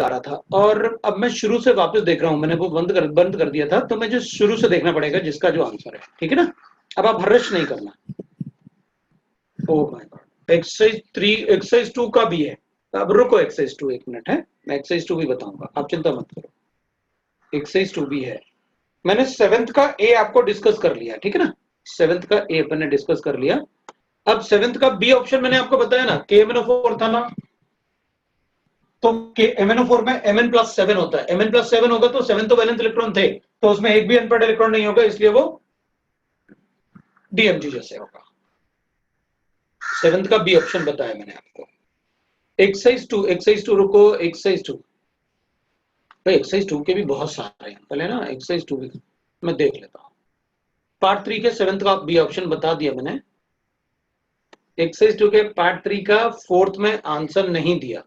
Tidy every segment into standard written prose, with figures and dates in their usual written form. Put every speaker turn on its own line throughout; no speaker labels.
आ रहा था, और अब मैं शुरू से वापस देख रहा हूं, मैंने वो बंद कर दिया था, तो मुझे शुरू से देखना पड़ेगा जिसका जो आंसर है, ठीक है ना। अब आप हर्ष नहीं करना। Oh my God, exercise 3 exercise 2 का भी है। अब रुको, एक्सरसाइज 2 एक मिनट है, मैं एक्सरसाइज 2 भी बताऊंगा, आप चिंता मत करो। एक्सरसाइज 2 भी है। मैंने 7th का ए आपको डिस्कस कर लिया, ठीक है ना। 7th का ए अपन ने डिस्कस कर लिया। अब 7th का बी ऑप्शन मैंने आपको बताया ना, KMnO4 था ना, तो MnO4 में Mn+7 होता है। Mn+7 होगा तो 7 तो वैलेंस इलेक्ट्रॉन थे, तो उसमें एक भी अनपेयर्ड इलेक्ट्रॉन नहीं होगा, इसलिए वो DMG जैसे होगा। 7th का बी ऑप्शन बताया मैंने आपको। एक्सरसाइज 2 रुको, एक्सरसाइज 2 भाई, एक्सरसाइज 2 के भी बहुत सारे हैं, पहले ना एक्सरसाइज 2 भी मैं देख लेता हूँ। पार्ट 3 के 7th का बी ऑप्शन बता दिया मैंने। एक्सरसाइज 2 के पार्ट 3 का 4th में आंसर नहीं दिया,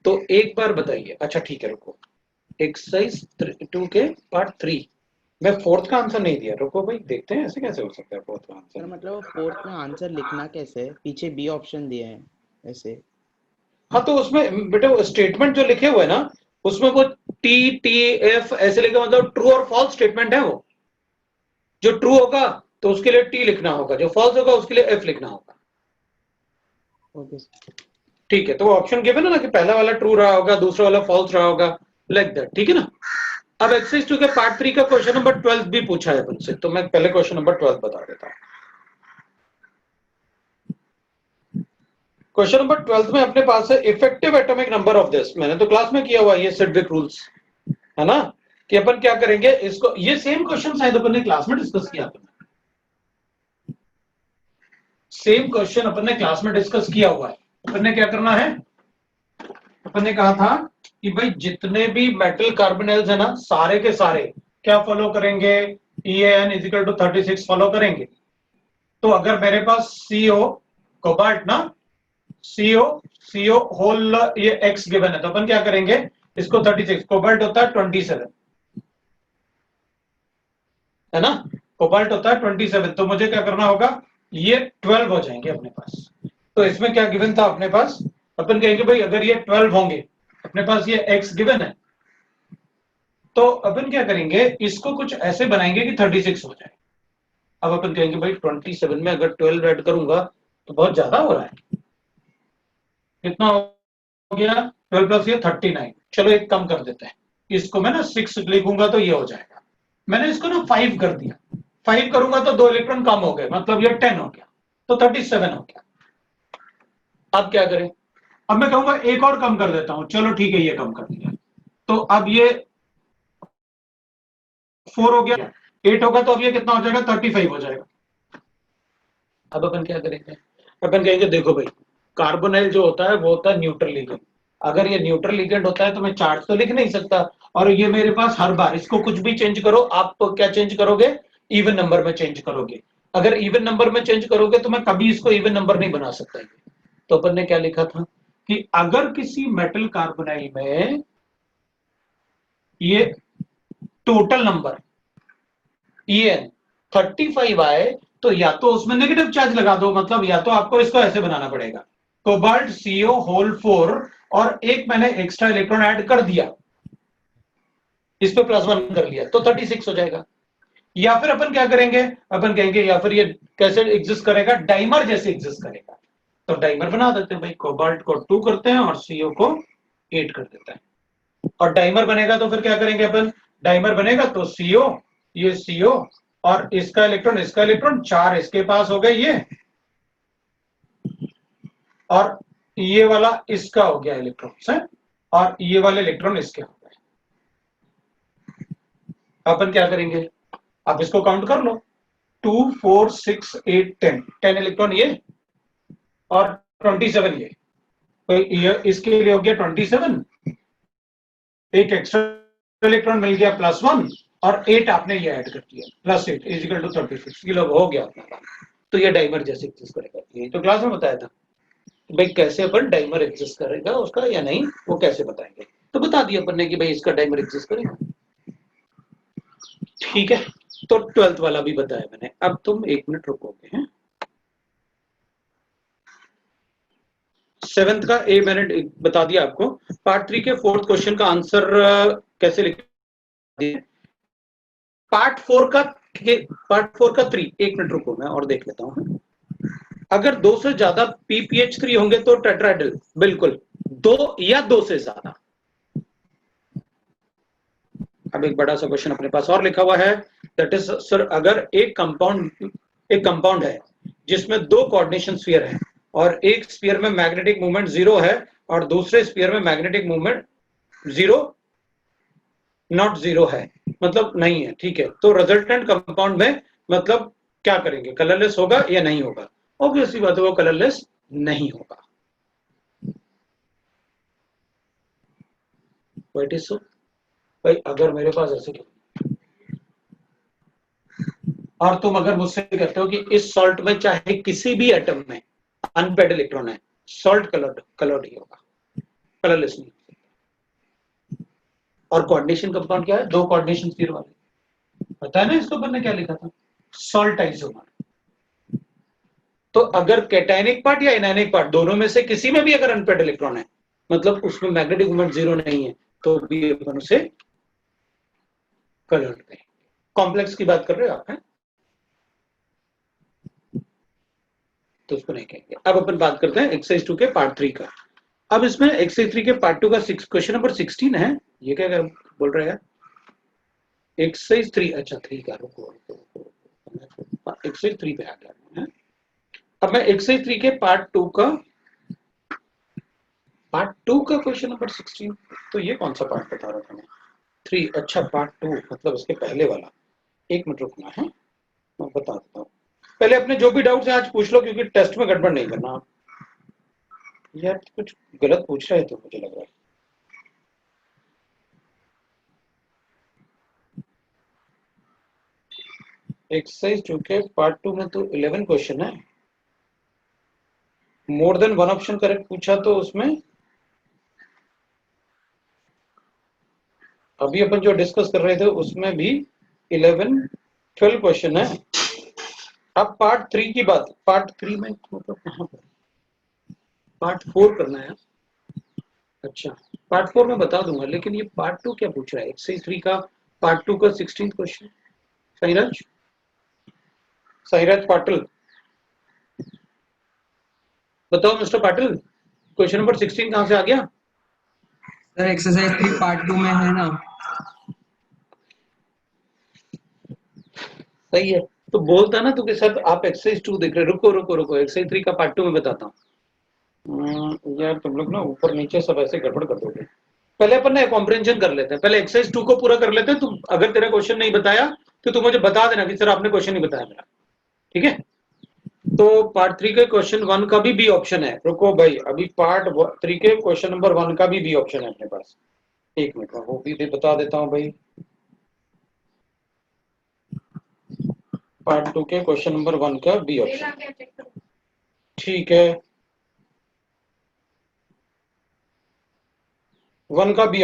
तो एक बार बताइए। अच्छा ठीक है, रुको, एक्सरसाइज 2 के पार्ट 3 मैं 4th का आंसर नहीं दिया, रुको भाई, देखते हैं ऐसे कैसे हो सकता है 4th का
सर
आंसर।
मतलब फोर्थ में आंसर लिखना कैसे है, पीछे बी ऑप्शन दिए हैं ऐसे।
हाँ तो उसमें बेटे वो स्टेटमेंट जो लिखे हुए हैं ना, उसमें वो TF ऐसे लिखा, मतलब ट्रू और फॉल्स स्टेटमेंट है वो। जो ट्रू होगा तो उसके लिए T लिखना होगा, जो फॉल्स होगा उसके लिए F लिखना होगा।
ओके।
ठीक है, तो ऑप्शन गिवन है ना कि पहला वाला ट्रू रहा होगा, दूसरा वाला फॉल्स रहा होगा, लाइक दैट, ठीक है ना। अब एक्सरसाइज 2 के पार्ट 3 का क्वेश्चन नंबर 12 भी पूछा है अपन से, तो मैं पहले क्वेश्चन नंबर 12 बता देता हूं। क्वेश्चन नंबर 12 में अपने पास है effective atomic number of this. मैंने तो क्लास में किया हुआ ये सिडविक रूल्स, है ना, कि अपन क्या करेंगे इसको, ये सेम क्वेश्चन शायद अपन ने क्लास में डिस्कस किया था। सेम क्वेश्चन अपन ने क्लास में डिस्कस किया हुआ है। अपन ने क्या करना है, अपन ने कहा था कि भाई जितने भी मेटल कार्बोनेल्स है ना, सारे के सारे क्या फॉलो करेंगे, EAN इजिकल टू 36 फॉलो करेंगे। तो अगर मेरे पास CO कोबाल्ट ना, CO होल ये X गिवन है, तो अपन क्या करेंगे इसको 36, कोबाल्ट होता है 27, है ना, कोबाल्ट होता है 27, तो मुझे क्या करना होगा, ये 12 हो जाएंगे अपने पास। तो इसमें क्या गिवन था अपने पास, अपन कहेंगे भाई अगर ये 12 होंगे, अपने पास ये X गिवन है, तो अपन क्या करेंगे इसको कुछ ऐसे बनाएंगे कि 36 हो जाए। अब अपन कहेंगे भाई 27 में अगर 12 ऐड करूंगा तो बहुत ज्यादा हो रहा है, कितना हो गया 12 प्लस ये 39, चलो एक कम कर देते हैं, इसको मैं ना 6 लिखूंगा तो ये हो जाएगा। मैंने इसको ना 5 कर दिया, 5 करूंगा तो 2 इलेक्ट्रॉन कम हो गए, मतलब ये 10 हो गया, तो 37 हो गया। अब क्या करें, अब मैं कहूंगा एक और कम कर देता हूं, चलो ठीक है ये कम कर दिया, तो अब ये 4 हो गया, 8 होगा तो अब ये कितना हो जाएगा 35 हो जाएगा। अब अपन क्या करेंगे, अपन कहेंगे देखो भाई कार्बोनाइल जो होता है वो होता है न्यूट्रल लिगेंड, अगर ये न्यूट्रल लिगेंड होता है तो मैं चार्ज तो लिख नहीं सकता, और ये मेरे पास हर बार इसको कुछ भी चेंज करो, आप तो क्या चेंज करोगे, इवन नंबर में चेंज करोगे। अगर इवन नंबर में चेंज करोगे तो मैं कभी इसको इवन नंबर नहीं बना सकता। तो अपन ने क्या लिखा था कि अगर किसी मेटल कार्बोनाइल में ये टोटल नंबर EN 35 आए, तो या तो उसमें नेगेटिव चार्ज लगा दो, मतलब या तो आपको इसको ऐसे बनाना पड़ेगा कोबाल्ट CO होल 4 और एक मैंने एक्स्ट्रा इलेक्ट्रॉन ऐड कर दिया, इस पे +1 कर लिया, तो 36 हो जाएगा। या फिर अपन क्या करेंगे, अपन कहेंगे या फिर ये कैसे एग्जिस्ट करेगा, डाइमर जैसे एग्जिस्ट करेगा, तो डाइमर बना देते हैं भाई, कोबाल्ट को 2 करते हैं और CO को 8 कर देते हैं, और डाइमर बनेगा तो फिर क्या करेंगे अपन, डाइमर बनेगा तो CO, ये CO और इसका इलेक्ट्रॉन 4 इसके पास हो गए ये, और ये वाला इसका हो गया इलेक्ट्रॉन है, और ये वाले इलेक्ट्रॉन इसके हो गए। अपन क्या करेंगे, आप इसको काउंट कर लो, 2 4 6 8 10 इलेक्ट्रॉन ये और 27 ये, तो ये इसके लिए हो गया 27, एक एक्स्ट्रा इलेक्ट्रॉन मिल गया +1, और 8 आपने ये ऐड कर दिया +8 इजिकल टू 36, ये लोग हो गया अपना। तो ये डाइमर जैसे एग्जिस्ट करेगा, ये तो क्लास में बताया था भाई कैसे अपन डाइमर एग्जिस्ट करेगा उसका या नहीं, वो कैसे बताएंगे, तो बता दिया अपन ने कि भाई इसका डाइमर एग्जिस्ट करेगा। ठीक है, तो 12th वाला भी बताया मैंने। अब तुम 1 मिनट रुकोगे हैं, सेवेंथ का ए मैंने बता दिया आपको। पार्ट 3 के फोर्थ क्वेश्चन का आंसर कैसे लिखें? पार्ट 4 का 3, एक मिनट रुको मैं और देख लेता हूं। अगर 2 से ज्यादा PPH3 होंगे तो टेट्राहेड्रल, बिल्कुल 2 या 2 से ज्यादा। अब एक बड़ा सा क्वेश्चन अपने पास और लिखा हुआ है, दैट इज सर, अगर एक कंपाउंड है जिसमें 2 कोऑर्डिनेशन स्फीयर है और एक स्फीयर में मैग्नेटिक मूवमेंट 0 है और दूसरे स्फीयर में मैग्नेटिक मूवमेंट 0 नॉट 0 है, मतलब नहीं है, ठीक है, तो रिजल्टेंट कंपाउंड में मतलब क्या करेंगे, कलरलेस होगा या नहीं होगा? ऑब्वियसली बात है, वो कलरलेस नहीं होगा। व्हाट इज सो भाई, अगर मेरे पास ऐसे और तुम अगर मुझसे कहते हो कि इस सॉल्ट में चाहे किसी भी एटम में अनपेड इलेक्ट्रॉन है, सॉल्ट कलर्ड ही होगा, कलरलेस नहीं। और कोऑर्डिनेशन कंपाउंड क्या है? 2 कोऑर्डिनेशन स्फीयर वाले, पता है ना इसको ऊपर ने क्या लिखा था? Salt isomer. तो अगर कैटायनिक पार्ट या एनायनिक पार्ट दोनों में से किसी में भी अगर अनपेड इलेक्ट्रॉन है, मतलब उसमें मैग्नेटिक मूवमेंट 0 नहीं है, तो भी अपन उसे कलर्ड कहेंगे। कॉम्प्लेक्स की बात कर रहे हो आप, हैं? तो उसको नहीं कहेंगे। अब अपन बात करते हैं एक्सरसाइज 2 के पार्ट 3 का। अब इसमें एक्सरसाइज 3 के पार्ट 2 का क्वेश्चन नंबर 16 है। ये क्या बोल रहे हैं? एक्सरसाइज 3, अच्छा 3 का, रुको एक्सरसाइज 3 पे आ गया है। अब मैं एक्सरसाइज 3 के पार्ट 2 का क्वेश्चन नंबर 16, तो ये कौन सा पार्ट बता रहा था मैं? 3, अच्छा पार्ट 2 मतलब इसके पहले वाला। एक मिनट रुकना है, मैं बता देता हूँ। पहले अपने जो भी डाउट्स हैं आज पूछ लो, क्योंकि टेस्ट में गड़बड़ नहीं करना। यार कुछ गलत पूछ रहे थे मुझे लग रहा है। एक्सरसाइज 2 के पार्ट 2 में तो 11 क्वेश्चन है। More than one option correct पूछा तो उसमें अभी अपन जो डिस्कस कर रहे थे उसमें भी 12 क्वेश्चन है। अब पार्ट 3 की बात, पार्ट 3 में मतलब कहां पर? पार्ट 4 करना है। अच्छा पार्ट 4 में बता दूंगा, लेकिन ये पार्ट 2 क्या पूछ रहा है? एक्सरसाइज 3 का पार्ट 2 का 16 क्वेश्चन। साईराज पाटिल, बताओ मिस्टर पाटिल, क्वेश्चन नंबर 16 कहां से आ गया?
सर एक्सरसाइज 3 पार्ट 2 में है ना।
सही है, तो बोलता ना तू के साथ आप एक्सरसाइज 2 देख रहे। रुको एक्सरसाइज 3 का पार्ट 2 में बताता हूँ। यार तुम लोग ना ऊपर नीचे सब ऐसे गड़बड़ कर दोगे। पहले अपन ना कॉम्प्रिहेंशन कर लेते हैं, पहले एक्सरसाइज 2 को पूरा कर लेते हैं। तुम अगर तेरा क्वेश्चन नहीं बताया तो तू मुझे बता देना कि सर आपने क्वेश्चन नहीं बताया मेरा, ठीक है? तो पार्ट 3 के क्वेश्चन 1 का भी बी ऑप्शन है। रुको भाई, अभी पार्ट 3 के क्वेश्चन नंबर 1 का भी बी ऑप्शन है अपने पास। एक मिनट में वो भी बता देता हूँ भाई। पार्ट 2 के क्वेश्चन नंबर 1 का बी ऑप्शन, ठीक है? 1 का बी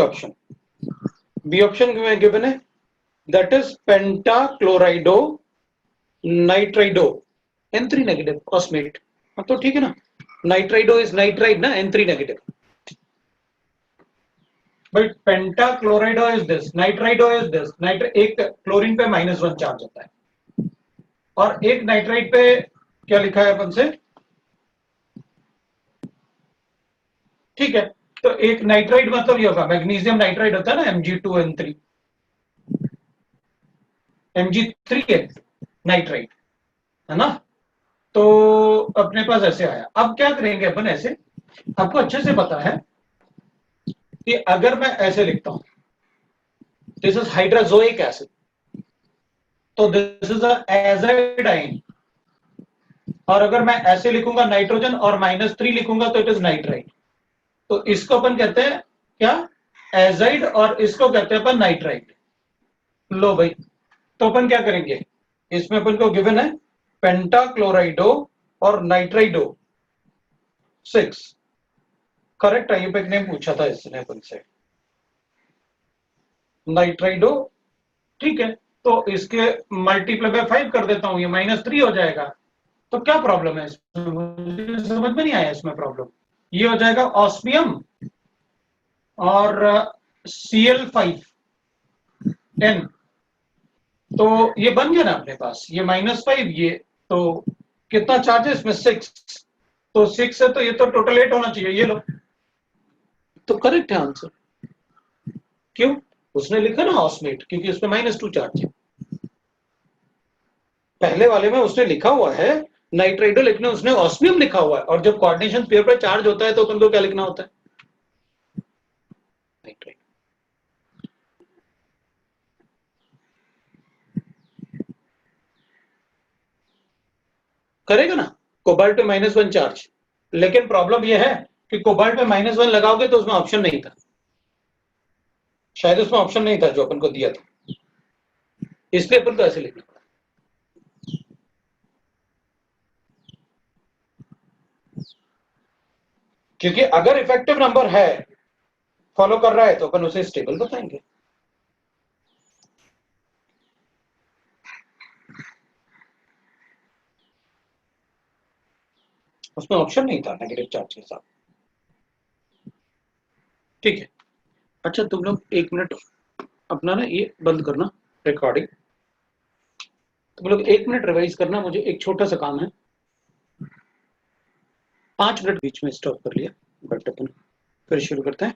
ऑप्शन में गिवन है, दैट इज पेंटाक्लोराइडो नाइट्राइडो N3 नेगेटिव ऑस्मेट। हाँ तो ठीक है ना, नाइट्राइडो इज नाइट्राइड ना, N3 negative. But pentachlorido is this, nitrido is this. एक क्लोरीन पे -1 चार्ज होता है और एक नाइट्राइड पे क्या लिखा है अपन से, ठीक है? तो एक नाइट्राइड मतलब ये होगा, मैग्नीशियम नाइट्राइड होता है ना, Mg2N3, Mg3 है नाइट्राइड, है ना? तो अपने पास ऐसे आया। अब क्या करेंगे अपन, ऐसे आपको अच्छे से पता है कि अगर मैं ऐसे लिखता हूं, दिस इज हाइड्रोजोइक एसिड, तो दिस इज एजाइडाइन। और अगर मैं ऐसे लिखूंगा नाइट्रोजन और -3 लिखूंगा तो इट इज नाइट्राइड। तो इसको अपन कहते हैं क्या? एजाइड। और इसको कहते हैं अपन नाइट्राइड। लो भाई, तो अपन क्या करेंगे, इसमें अपन को गिवन है पेंटाक्लोराइडो और नाइट्राइडो 6, करेक्ट? आयुपेक ने पूछा था इसने अपन से, नाइट्राइडो, ठीक है? तो इसके मल्टीप्लाई बाय 5 कर देता हूं, ये -3 हो जाएगा। तो क्या प्रॉब्लम है इसमें? मुझे समझ में नहीं आया इसमें प्रॉब्लम। ये हो जाएगा ऑस्मियम और Cl5n, तो ये बन गया ना अपने पास, ये -5, ये तो कितना चार्ज है इसमें 6, तो 6 है तो ये तो टोटल 8 होना चाहिए, ये लो, तो करेक्ट है आंसर। क्यों? उसने लिखा ना ऑस्मेट, क्योंकि उसमें -2 चार्ज है। पहले वाले में उसने लिखा हुआ है नाइट्राइडो, लेकिन उसने ऑस्मियम लिखा हुआ है, और जब कोऑर्डिनेशन पेयर पर चार्ज होता है तो अपन को क्या लिखना होता है? नाइट्राइड। करेगा ना कोबाल्ट पे -1 चार्ज, लेकिन प्रॉब्लम यह है कि कोबाल्ट पे -1 लगाओगे तो उसमें ऑप्शन नहीं था, शायद उसमें ऑप्शन नहीं था जो अपन को दिया था, इसलिए अपन को ऐसे लिखना पड़ा। क्योंकि अगर इफेक्टिव नंबर है, फॉलो कर रहा है, तो अपन उसे स्टेबल बताएंगे। उसमें ऑप्शन नहीं था नेगेटिव चार्ज के साथ। ठीक है, अच्छा तुम लोग 1 मिनट अपना ना ये बंद करना रिकॉर्डिंग, तुम लोग 1 मिनट रिवाइज करना, मुझे एक छोटा सा काम है। 5 मिनट बीच में स्टॉप कर लिया, बट अपन फिर शुरू करते हैं।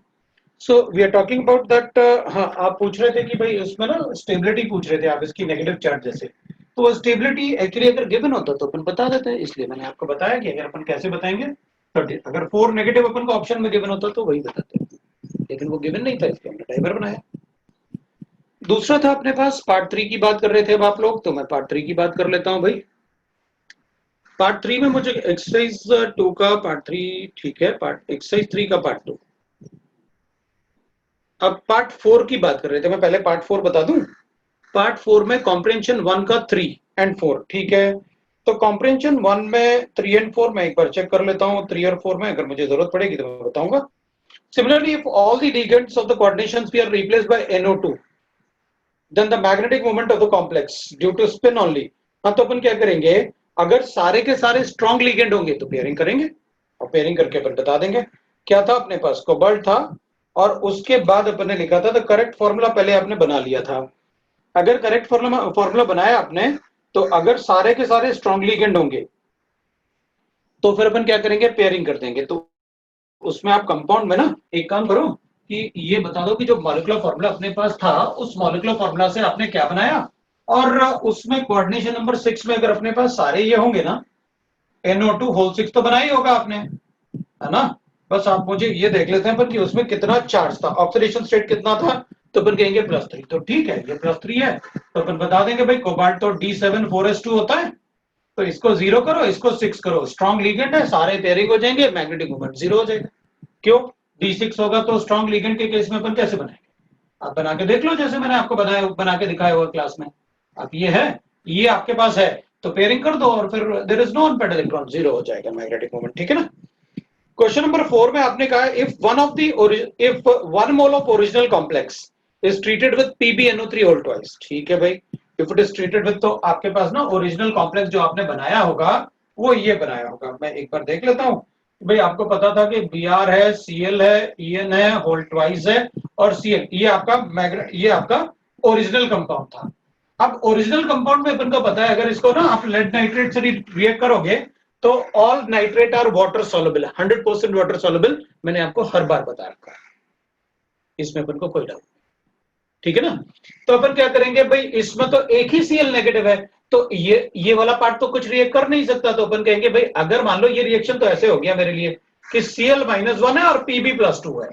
So we are talking about that. हाँ, आप पूछ रहे थे कि भाई उसमें ना स्टेबिलिटी पूछ रहे थे आप, इसकी नेगेटिव चार्ज जैसे, तो वो स्टेबिलिटी एक्चुअली अगर गिवन होता तो अपन बता देते हैं, इसलिए मैंने आपको बताया कि अगर अपन कैसे बताएंगे। तो अगर 4 नेगेटिव अपन को ऑप्शन में गिवन होता तो वही बताते, लेकिन वो गिवन नहीं था, इसलिए हमने टाइमर बनाया। दूसरा था अपने पास पार्ट 3 की बात कर रहे थे अब आप लोग, तो मैं पार्ट 3 की बात कर लेता हूं भाई। पार्ट 3 में मुझे एक्सरसाइज 2 का पार्ट 3, ठीक है, पार्ट एक्सरसाइज 3 का पार्ट 2। अब पार्ट 4 की बात कर रहे थे, मैं पहले पार्ट 4 बता दूं। पार्ट 4 में कॉम्प्रिहेंशन 1 का 3 एंड 4, ठीक है। तो कॉम्प्रिहेंशन 1 में 3 एंड 4 मैं एक बार चेक कर लेता हूं, 3 और 4 में अगर मुझे जरूरत पड़ेगी तो मैं बताऊंगा। Similarly, if all the ligands of the coordinations we are replaced by NO2, then the magnetic moment of the complex due to spin only। हाँ, तो अपन क्या करेंगे, अगर सारे के सारे स्ट्रॉन्ग लिगेंड होंगे तो पेयरिंग करेंगे, और पेयरिंग करके अपन बता देंगे। क्या था अपने पास? कोबाल्ट था, और उसके बाद अपन ने लिखा था, तो करेक्ट फॉर्मूला पहले आपने बना लिया था। अगर करेक्ट फॉर्मूला बनाया आपने, तो अगर सारे के सारे स्ट्रॉन्ग लिगेंड होंगे तो फिर अपन क्या करेंगे, पेयरिंग कर देंगे। तो उसमें आप कंपाउंड में ना एक काम करो कि ये बता दो कि जो मॉलिक्यूलर फॉर्मूला अपने पास था, उस मॉलिक्यूलर फॉर्मूला से आपने क्या बनाया, और उसमें कोऑर्डिनेशन नंबर 6 में अगर अपने पास सारे ये होंगे ना, NO2 होल 6 तो बना ही होगा आपने, है ना। बस आप मुझे ये देख लेते हैं पर कि उसमें कितना चार्ज था, ऑक्सीडेशन स्टेट कितना था, तो अपन कहेंगे +3। तो ठीक है, ये +3 है, तो अपन बता देंगे भाई कोबाल्ट तो D7 4s2 होता है, तो इसको 0 करो, इसको 6 करो, स्ट्रॉन्ग लिगेंड है, सारे पेयरिंग हो जाएंगे, मैग्नेटिक मोमेंट 0 हो जाएगा। क्यों? D6 होगा तो स्ट्रॉन्ग लिगेंड के केस में अपन कैसे बनाएंगे, आप बना के देख लो, जैसे मैंने आपको बताया, बना के दिखाया हुआ क्लास में। अब ये है, ये आपके पास है, तो पेयरिंग कर दो, और फिर there is no unpaired electron, 0 हो जाएगा मैग्नेटिक मोमेंट, ठीक है ना। क्वेश्चन नंबर 4 में आपने कहा if one mole of original complex is treated with PbNO3 whole twice, ठीक है भाई। If it is treated with, तो आपके पास ना ओरिजिनल कॉम्प्लेक्स जो आपने बनाया होगा वो ये बनाया होगा। मैं एक बार देख लेता हूं भाई, आपको पता था कि Br है, Cl है, En है, होल ट्वाइस है, और Cl, ये आपका ओरिजिनल कंपाउंड था। अब ओरिजिनल कंपाउंड में अपन को पता है, अगर इसको ना आप लेड नाइट्रेट से रिएक्ट करोगे तो all nitrate are water soluble, 100% water soluble, मैंने आपको हर बार बता रखा है, इसमें अपन को कोई डाउट नहीं, ठीक है ना। तो अपन क्या करेंगे भाई, इसमें तो एक ही Cl नेगेटिव है, तो ये वाला पार्ट तो कुछ रिएक्ट कर नहीं सकता, तो अपन कहेंगे भाई अगर मान लो ये रिएक्शन तो ऐसे हो गया मेरे लिए कि Cl -1 है और Pb+2 है,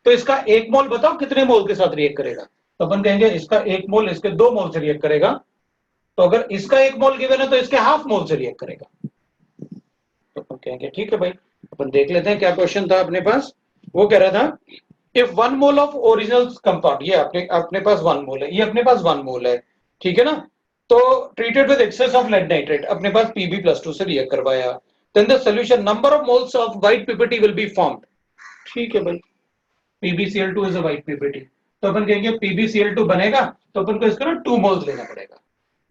तो इसका 1 मोल बताओ कितने मोल के साथ रिएक्ट करेगा, तो अपन कहेंगे इसका 1 मोल इसके 2 मोल से रिएक्ट करेगा, तो अगर इसका 1 मोल गिवन है तो इसके हाफ मोल से रिएक्ट करेगा, तो अपन कहेंगे ठीक है भाई। अपन देख लेते हैं क्या क्वेश्चन था अपने पास। वो कह रहा था if 1 mole of original compound, ये अपने पास 1 मोल है, ये अपने पास 1 मोल है, ठीक है ना, तो treated with excess of lead nitrate, अपने पास Pb+2 से रिएक्ट करवाया, then the solution number of moles of white PPT will be formed, ठीक है भाई। PbCl2 is a white PPT, तो अपन कहेंगे PbCl2 बनेगा, तो अपन को इसका ना 2 मोल्स लेना पड़ेगा,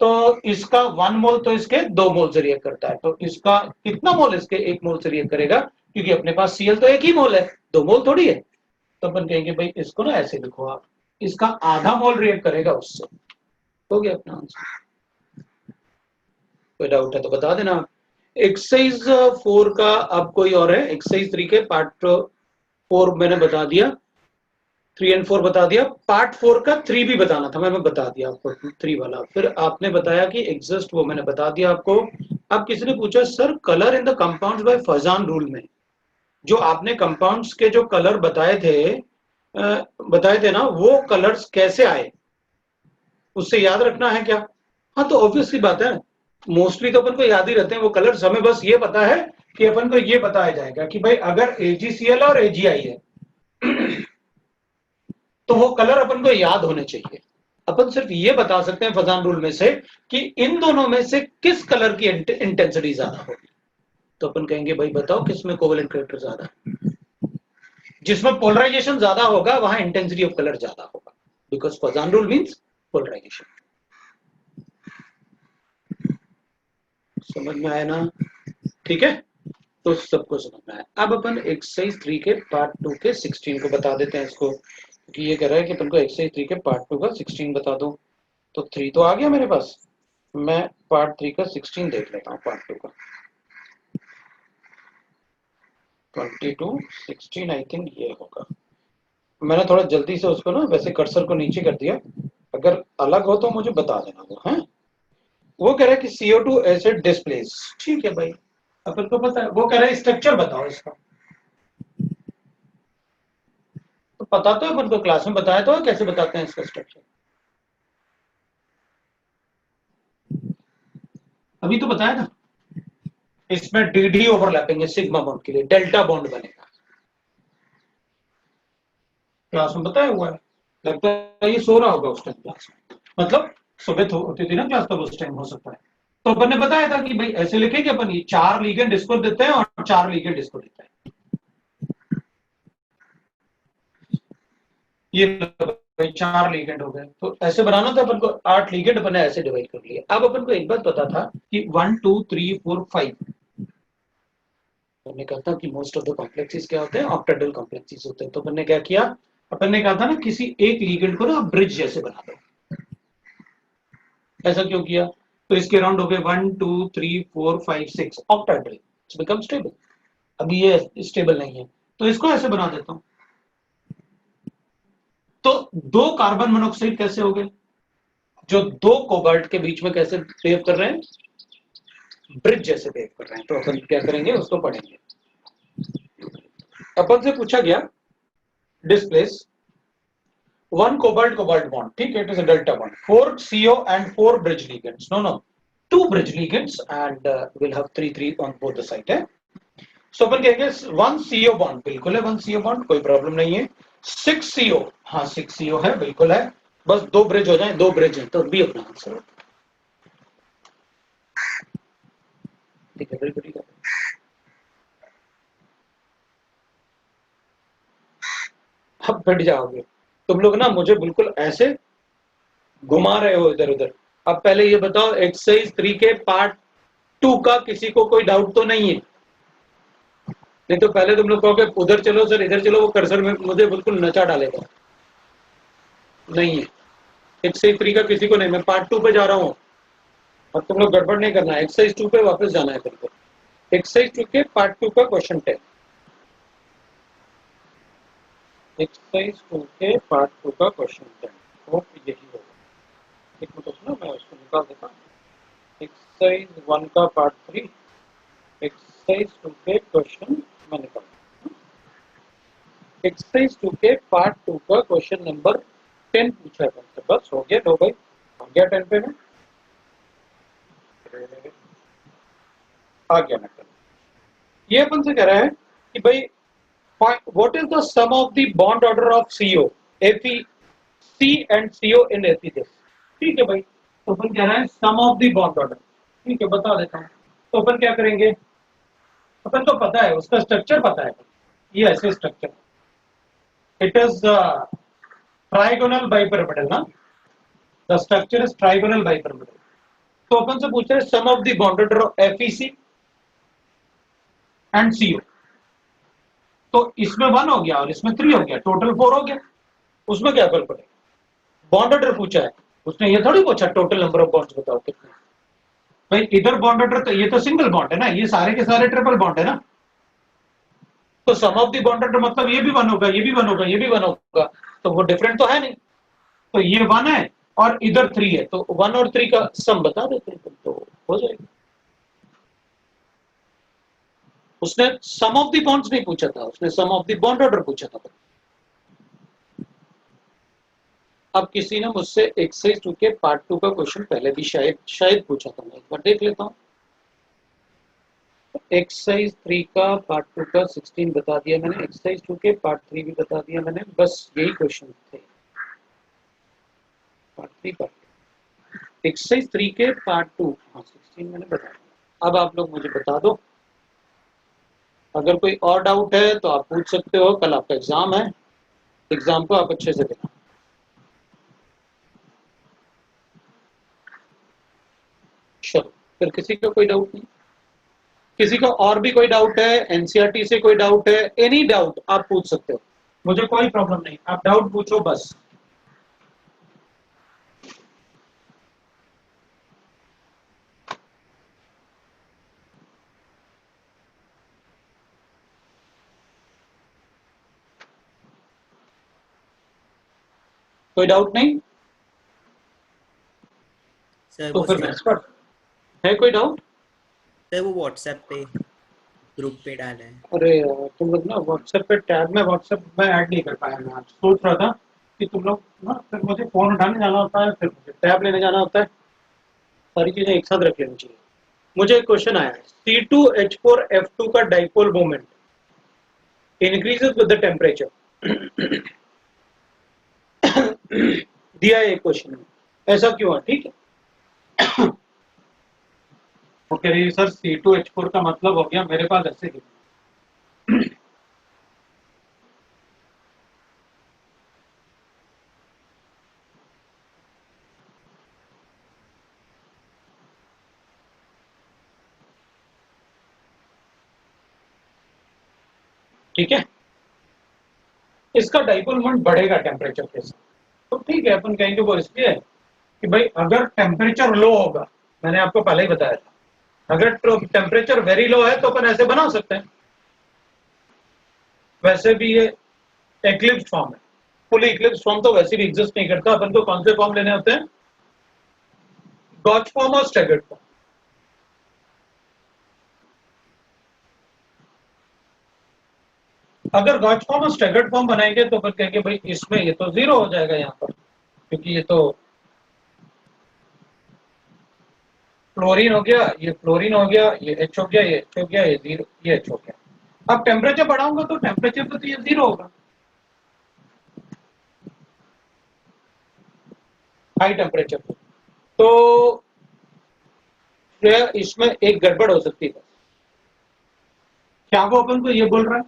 तो इसका 1 मोल तो इसके 2 मोल से रिएक्ट करता है, तो इसका कितना मोल इसके 1 मोल से रिएक्ट करेगा, क्योंकि अपने पास Cl तो एक ही मोल है, 2 मोल थोड़ी है। तो अपन कहेंगे भाई इसको ना ऐसे लिखो आप, इसका आधा मोल रिएक्ट करेगा उससे, हो गया अपना आंसर। कोई डाउट है तो बता देना। एक्सरसाइज 4 का अब कोई और है? एक्सरसाइज 3 के पार्ट 4 मैंने बता दिया, 3 और 4 बता दिया। पार्ट 4 का 3 भी बताना था, मैं बता दिया आपको 3 वाला। फिर आपने बताया कि एग्जिस्ट, वो मैंने बता दिया आपको। अब किसी ने पूछा sir colour in the compounds by Fajans rule में, जो आपने कंपाउंड्स के जो कलर बताए थे ना, वो कलर्स कैसे आए, उससे याद रखना है क्या? हाँ तो ऑब्वियस सी बात है, मोस्टली तो अपन को याद ही रहते हैं वो कलर्स। हमें बस ये पता है कि अपन को ये बताया जाएगा कि भाई अगर AgCl और AgI है तो वो कलर अपन को याद होने चाहिए। अपन सिर्फ ये बता सकते हैं फजान रूल में से कि इन दोनों में से किस कलर की इंटेंसिटी ज्यादा होगी। तो अपन कहेंगे भाई बताओ किसमें कोवेलेंट कैरेक्टर ज्यादा है? जिसमें पोलराइजेशन ज्यादा होगा वहां इंटेंसिटी ऑफ कलर ज्यादा होगा, because Fazan rule means polarisation. समझ में आया ना? ठीक है, तो सबको समझ में आया। अब अपन एक्सरसाइज 3 के पार्ट 2 के 16 को बता देते हैं इसको, क्योंकि ये कह रहा है कि अपन को एक्सरसाइज 3 के पार्ट 2 का 16 बता दो। तो 3 तो आ गया मेरे पास, मैं पार्ट 3 का 16 देख लेता हूँ। पार्ट 2 का 22 16 आई थिंक ये होगा। मैंने थोड़ा जल्दी से उसको ना वैसे कर्सर को नीचे कर दिया, अगर अलग हो तो मुझे बता देना वो है। वो कह रहा है कि CO2 एसिड डिस्प्लेस, ठीक है भाई अपन को पता है। वो कह रहा है स्ट्रक्चर बताओ इसका, तो पता तो अपन को क्लास में बताया तो कैसे बताते हैं इसका स्ट्रक्चर, अभी तो बताया ना। इसमें DD ओवरलैपिंग है सिग्मा बॉन्ड के लिए, डेल्टा बॉन्ड बनेगा, क्लास में बताया हुआ है। लगता है ये सो रहा होगा उस टाइम क्लास में, मतलब सुबह होती थी ना क्लास, तब उस टाइम हो सकता है। तो अपन ने बताया था कि भाई ऐसे लिखेंगे अपन, ये 4 लिगेंड इसको देते हैं और 4 लिगेंड इसको देते हैं। ये भाई 4 लिगेंड हो गए, तो ऐसे बनाना था अपन को। 8 लिगेंड अपन ने ऐसे डिवाइड कर लिए। अब अपन को एक बात पता था कि 1 2 3 4 5 हमने कहा था कि मोस्ट ऑफ द कॉम्प्लेक्सेस क्या होते हैं, ऑक्टेडल कॉम्प्लेक्सेस होते हैं। तो अपन ने क्या किया, अपन ने कहा था ना किसी एक लिगेंड को ना ब्रिज जैसे बना दो। ऐसा क्यों किया? तो इसके अराउंड हो गए 1 2 3 4 5 6 ऑक्टेडल, इट्स बिकम स्टेबल। अभी ये स्टेबल नहीं है तो इसको ऐसे बना देता हूं। तो 2 कार्बन मोनोऑक्साइड कैसे हो गए, जो 2 कोबाल्ट के बीच में कैसे बिहेव कर रहे हैं, ब्रिज जैसे बिहेव कर रहे हैं। तो अपन क्या करेंगे उसको पढ़ेंगे। अपन से पूछा गया डिस्प्लेस 1 cobalt cobalt bond, ठीक है, it is a delta bond, 4 CO and 4 bridge ligands, no 2 bridge ligands and we'll have 3 on both the side है। So अपन कहेंगे 1 CO bond, बिल्कुल है 1 CO bond, कोई प्रॉब्लम नहीं है। 6 CO, हाँ 6 CO है, बिल्कुल है, बस 2 ब्रिज हो जाए, 2 ब्रिज है तो भी अपना आंसर है। ठीक है, बिल्कुल ठीक है। अब बैठ जाओगे तुम लोग ना, मुझे बिल्कुल ऐसे घुमा रहे हो इधर उधर। अब पहले ये बताओ एक्सरसाइज 3 के पार्ट 2 का किसी को कोई डाउट तो नहीं है? नहीं तो पहले तुम लोग कहोगे उधर चलो सर इधर चलो, वो कर्सर में मुझे बिल्कुल नचा डालेगा। नहीं है, एक्सरसाइज 3 का किसी को नहीं, मैं पार्ट 2 पे जा रहा हूँ। अब तुम लोग गड़बड़ नहीं करना है, एक्सरसाइज 2 पे वापस जाना है तुमको। एक्सरसाइज 2 के पार्ट 2 का क्वेश्चन 10, एक्सरसाइज 2 के पार्ट 2 का क्वेश्चन 10 होप यही होगा। एक मिनट सुनो, मैं उसको निकाल देता हूँ। एक्सरसाइज 1 का पार्ट 3, एक्सरसाइज 2 के क्वेश्चन मैं निकाल देता हूँ। एक्सरसाइज 2 के पार्ट 2 का क्वेश्चन नंबर 10 पूछा है तुमसे, बस हो गया। लो भाई आ गया 10 पे ना, आ गया मैं। ये अपन से कह रहा है कि भाई what is the sum of the bond order of CO, Fe, C and CO in ethylene? ठीक है भाई, तो अपन कह रहा है sum of the bond order, ठीक है बता देता हूँ। तो अपन क्या करेंगे, अपन को पता है उसका स्ट्रक्चर पता है, ये ऐसे structure, it is trigonal bipyramidal ना, the structure is trigonal bipyramidal. तो अपन से पूछ रहे sum of the bond order of FeC and CO। तो इसमें 1 हो गया और इसमें 3 हो गया, टोटल 4 हो गया। उसमें क्या फर्क पड़ेगा? बॉन्ड ऑर्डर पूछा है, उसने ये थोड़ी पूछा टोटल नंबर ऑफ बॉन्ड्स बताओ कितने। भाई इधर बॉन्ड ऑर्डर तो ये तो सिंगल बॉन्ड है ना, ये सारे के सारे ट्रिपल बॉन्ड है ना, तो सम ऑफ द बॉन्ड ऑर्डर मतलब ये भी 1 होगा, ये भी 1 होगा, ये भी 1 होगा, तो वो डिफरेंट तो है नहीं। तो ये 1 है और इधर 3 है, तो 1 और 3 का सम बता देते हैं तो हो जाएगा। उसने सम ऑफ द बॉन्ड्स नहीं पूछा था, उसने सम ऑफ द बॉन्ड ऑर्डर पूछा था। अब किसी ने मुझसे एक्सरसाइज 2 के पार्ट 2 का क्वेश्चन पहले भी शायद पूछा था, मैं एक बार देख लेता हूँ। एक्सरसाइज 3 का पार्ट 2 का 16 बता दिया मैंने, एक्सरसाइज 2 के पार्ट 3 भी बता दिया मैंने, बस यही क्वेश्चन थे पार्ट 3 का। एक्सरसाइज 3 के पार्ट 2 हाँ 16 मैंने बता दिया। अब आप लोग मुझे बता दो, अगर कोई और डाउट है तो आप पूछ सकते हो। कल आपका एग्जाम है, एग्जाम को आप अच्छे से देना। चलो फिर किसी का कोई डाउट नहीं, किसी का और भी कोई डाउट है, एनसीईआरटी से कोई डाउट है, एनी डाउट आप पूछ सकते हो, मुझे कोई प्रॉब्लम नहीं, आप डाउट पूछो बस। कोई डाउट नहीं
सर
तो
वो
फिर नेक्स्ट पर है कोई डाउट?
सर वो व्हाट्सएप पे ग्रुप पे डाला है।
अरे यार, तुम लोग ना व्हाट्सएप पे टैब में व्हाट्सएप में ऐड नहीं कर पाया। मैं आज सोच रहा था कि तुम लोग ना, फिर मुझे फोन उठाने जाना होता है, फिर मुझे टैब लेने जाना होता है, सारी चीजें एक साथ रख लेनी चाहिए। मुझे एक क्वेश्चन आया है, C2H4F2 का dipole moment increases with the temperature. दिया है एक क्वेश्चन में, ऐसा क्यों है? ठीक है। ओके सर, C2H4 का मतलब हो गया मेरे पास ऐसे ही। ठीक है, इसका डाइपोल मोमेंट बढ़ेगा टेम्परेचर के साथ, तो ठीक है, अपन कहेंगे वो इसलिए है कि भाई अगर टेम्परेचर लो होगा, मैंने आपको पहले ही बताया था, अगर टेम्परेचर वेरी लो है तो अपन ऐसे बना सकते हैं। वैसे भी ये एक्लिप्स फॉर्म है, फुली इक्लिप्स फॉर्म तो वैसे भी एग्जिस्ट नहीं करता। अपन को कौन से फॉर्म लेने होते हैं? गॉच फॉर्म और स्टैगर्ड फॉर्म। अगर गॉच फॉर्म और स्टैगर्ड फॉर्म बनाएंगे तो फिर कहेंगे भाई इसमें ये तो जीरो हो जाएगा यहाँ पर, क्योंकि ये तो फ्लोरीन हो गया, ये फ्लोरीन हो गया, ये H हो गया, ये H हो गया, ये जीरो, ये H हो गया। अब टेम्परेचर बढ़ाऊंगा तो टेम्परेचर तो ये जीरो होगा, हाई टेम्परेचर पे। तो इसमें एक गड़बड़ हो सकती है। क्या वो अपन को ये बोल रहा है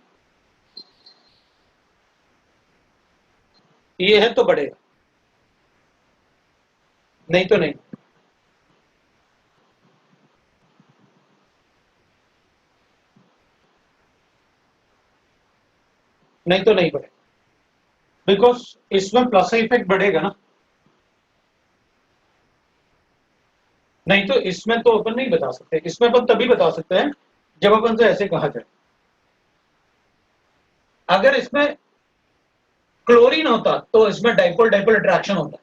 ये है तो बढ़ेगा, नहीं तो नहीं। नहीं तो नहीं बढ़ेगा, बिकॉज इसमें प्लस इफेक्ट बढ़ेगा ना। नहीं तो इसमें तो अपन नहीं बता सकते, इसमें अपन तभी बता सकते हैं जब अपन से ऐसे कहा जाए। अगर इसमें क्लोरीन होता तो इसमें डाइपोल डाइपोल अट्रैक्शन होता,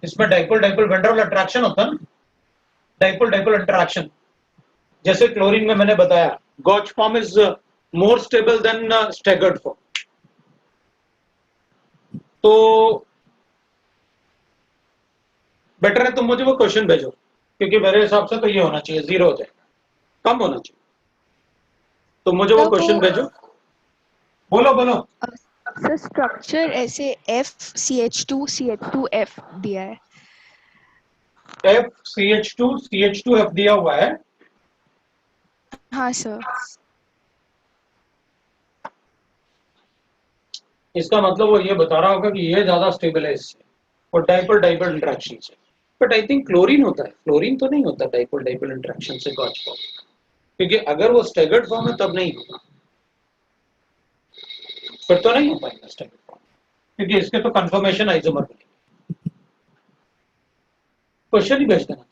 इसमें डाइपोल डाइपोल वैन अट्रैक्शन होता ना, डाइपोल डाइपोल इंटरैक्शन। जैसे क्लोरीन में मैंने बताया gauche form is more stable than staggered form. तो बेटर है तुम मुझे वो क्वेश्चन भेजो, क्योंकि मेरे हिसाब से तो ये होना चाहिए, जीरो हो जाएगा, कम होना चाहिए। तो मुझे वो क्वेश्चन भेजो। बोलो बोलो।
सर स्ट्रक्चर ऐसे FCH2CH2F दिया है।
FCH2CH2F दिया हुआ है।
हाँ सर।
इसका मतलब वो ये बता रहा होगा कि ये ज्यादा स्टेबल है इससे, और डाइपोल डाइपोल इंटरेक्शन से। बट आई थिंक क्लोरीन होता है, फ्लोरीन तो नहीं होता डाइपोल डाइपोल इंटरेक्शन से गॉच फॉर्म। क्योंकि अगर वो स्टैगर्ड फॉर्म है तब नहीं होगा, फिर तो नहीं हो पाएगा स्टैगर्ड फॉर्म, क्योंकि इसके तो कंफर्मेशन आइसोमर बनेगी। क्वेश्चन ही भेज देना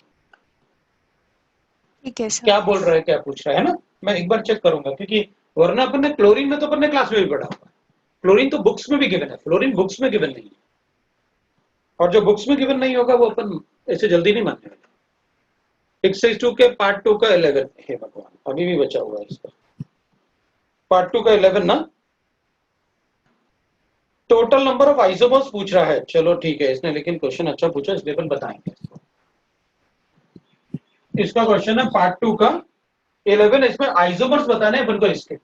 ठीक है सर।
क्या बोल रहा है, क्या पूछ रहा है ना, मैं एक बार चेक करूंगा, क्योंकि वरना अपन ने क्लोरीन में तो अपन ने क्लास में भी पढ़ा होगा, क्लोरीन तो बुक्स में भी गिवन है, फ्लोरीन बुक्स में गिवन नहीं है, और जो बुक्स में गिवन नहीं होगा वो अपन ऐसे जल्दी नहीं मानने वाले। एक्सरसाइज 2 के पार्ट 2 का 11 है भगवान, अभी भी बचा हुआ है इसका पार्ट 2 का 11 ना। टोटल नंबर ऑफ आइसोमर्स पूछ रहा है, चलो ठीक है इसने लेकिन क्वेश्चन अच्छा पूछा इसलिए अपन बताएंगे इसको। इसका क्वेश्चन है पार्ट 2 का 11, इसमें आइसोमर्स बताने हैं अपन को इसके,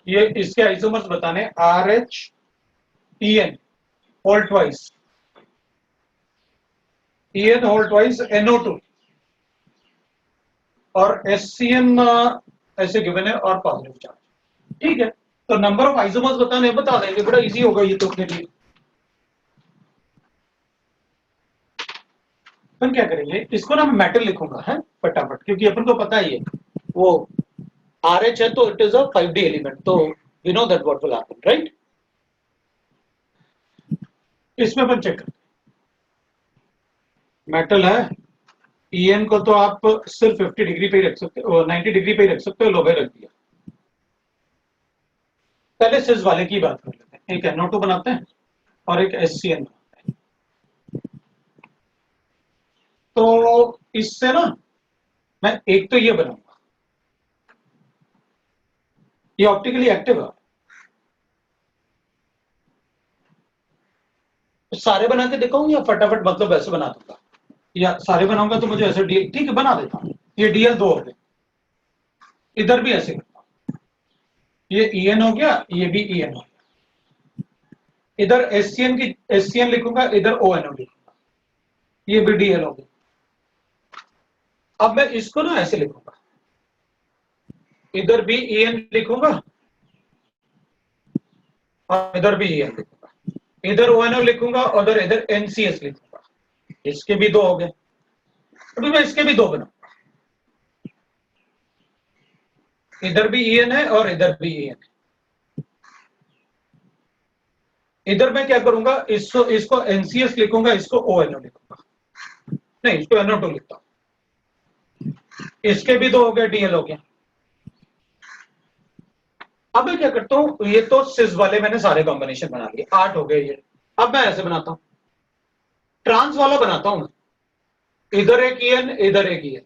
ये इसके आइसोमर्स बताने RH EN whole twice, EN whole twice NO2 और SCN ऐसे गिवन है और पॉजिटिव चार्ज। ठीक है, तो नंबर ऑफ आइसोमर्स बताने बता देंगे, बड़ा इजी होगा ये तो अपने लिए। अपन क्या करेंगे, इसको ना मैं मेटल लिखूंगा है फटाफट, क्योंकि अपन को पता ही है वो RH है तो it is a 5D element, तो we know that what will happen, right. इसमें अपन चेक करते हैं, मेटल है, EN को तो आप सिर्फ 50 डिग्री पे ही रख सकते हो, 90 डिग्री पे ही रख सकते हो, लो भाई रख दिया। पहले सिस वाले की बात कर लेते हैं, एक NO2 बनाते हैं और एक SCN बनाते हैं। तो इससे ना मैं एक तो ये बनाऊंगा, ये ऑप्टिकली एक्टिव है, तो सारे बना के दिखाऊं या फटाफट मतलब ऐसे बना दूंगा, या सारे बनाऊंगा तो मुझे ऐसे डीएल, ठीक है बना देता हूं, ये DL 2 हो गए, इधर भी ऐसे करता हूं, ये EN हो गया, ये भी EN हो गया, इधर SCN लिखूंगा, इधर ONO लिखूंगा, ये भी DL हो गया। अब मैं इसको ना ऐसे लिखूंगा, इधर भी EN लिखूंगा और इधर भी EN लिखूंगा, इधर ONO लिखूंगा और इधर NCS लिखूंगा, इसके भी 2 हो गए। अभी मैं इसके भी 2 बनाऊंगा, इधर भी EN है और इधर भी EN है। इधर मैं क्या करूंगा, इसको NCS लिखूंगा, इसको ONO लिखूंगा, नहीं इसको NO2 लिखता हूं, इसके भी 2 हो गए, DL हो गया। अब मैं क्या करता हूं, ये तो सिस वाले मैंने सारे कॉम्बिनेशन बना लिए, 8 हो गए ये। अब मैं ऐसे बनाता हूं, ट्रांस वाला बनाता हूं, इधर एक EN, इधर एक EN,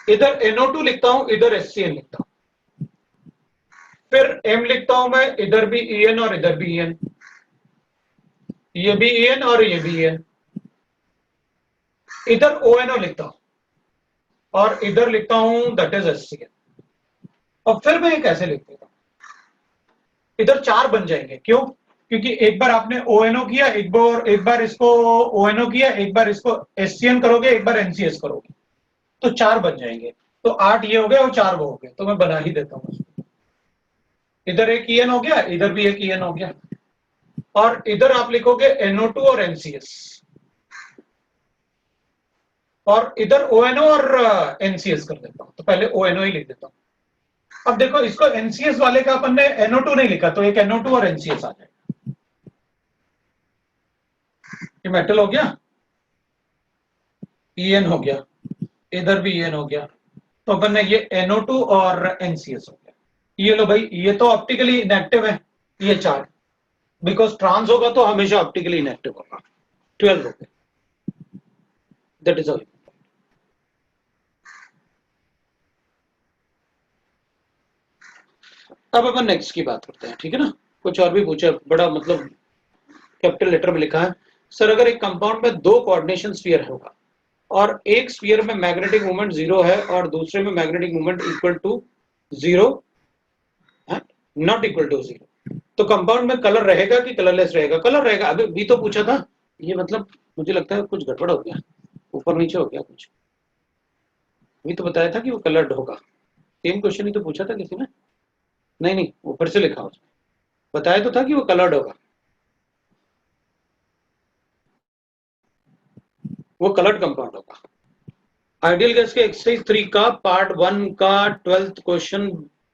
इधर NO2 लिखता हूं, इधर SCN लिखता हूं, फिर M लिखता हूं मैं, इधर भी EN और इधर भी EN, ये भी EN और ये भी EN, इधर ONO लिखता हूं और इधर लिखता हूं दैट इज SCN, और फिर मैं ये कैसे लिख देता हूं, इधर 4 बन जाएंगे, क्यों, क्योंकि एक बार आपने ONO किया, एक बार इसको ONO किया, एक बार इसको SCN करोगे, एक बार NCS करोगे, तो 4 बन जाएंगे, तो 8 ये हो गए और 4 वो हो गए, तो मैं बना ही देता हूं, इधर एक EN हो गया, इधर भी एक EN हो गया, और इधर आप लिखोगे NO2 और NCS, और इधर ONO और NCS कर देता हूं, तो पहले ONO ही लिख देता हूं। अब देखो इसको NCS वाले का अपन ने NO2 नहीं लिखा, तो एक NO2 और NCS आ जाएगा, ये मेटल हो गया, EN हो गया, इधर भी EN हो गया, तो अपन ने ये NO2 और NCS हो गया। ये लो भाई, ये तो ऑप्टिकली इनएक्टिव है, ये 4, बिकॉज ट्रांस होगा तो हमेशा ऑप्टिकली इनएक्टिव होगा, 12 हो गए, दैट इज ऑल। अब अपन नेक्स्ट की बात करते हैं, ठीक है ना। कुछ और भी पूछा, बड़ा मतलब कैपिटल लेटर में लिखा है, सर अगर एक कंपाउंड में 2 कोऑर्डिनेशन स्फीयर होगा और एक स्फीयर में मैग्नेटिक मोमेंट 0 है और दूसरे में मैग्नेटिक मोमेंट इक्वल टू 0 है, नॉट इक्वल टू 0, तो कंपाउंड में कलर रहेगा कि कलरलेस रहेगा, कलर रहेगा। अभी भी तो पूछा था ये, मतलब मुझे लगता है कुछ गड़बड़ हो गया, ऊपर नीचे हो गया कुछ, भी तो बताया था कि वो कलर्ड होगा, सेम क्वेश्चन ही तो पूछा था किसी ने, नहीं नहीं ऊपर से लिखा उसमें, बताया तो था कि वो कलर्ड होगा, वो कलर्ड कंपाउंड होगा, आइडियल गैस के एक्सरसाइज 3 का पार्ट 1 का 12th क्वेश्चन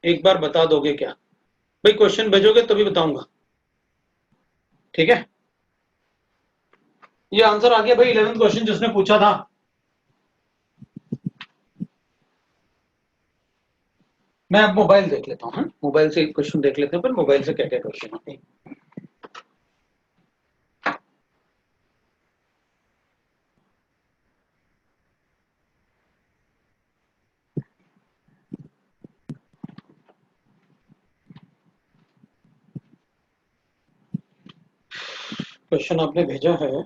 एक बार बता दोगे क्या? भाई क्वेश्चन भेजोगे तभी बताऊंगा, ठीक है? ये आंसर आ गया भाई 11th क्वेश्चन जिसने पूछा था। मैं अब मोबाइल देख लेता हूँ, मोबाइल से क्वेश्चन देख लेते हैं, पर मोबाइल से क्या क्या क्वेश्चन आते हैं। क्वेश्चन आपने भेजा है,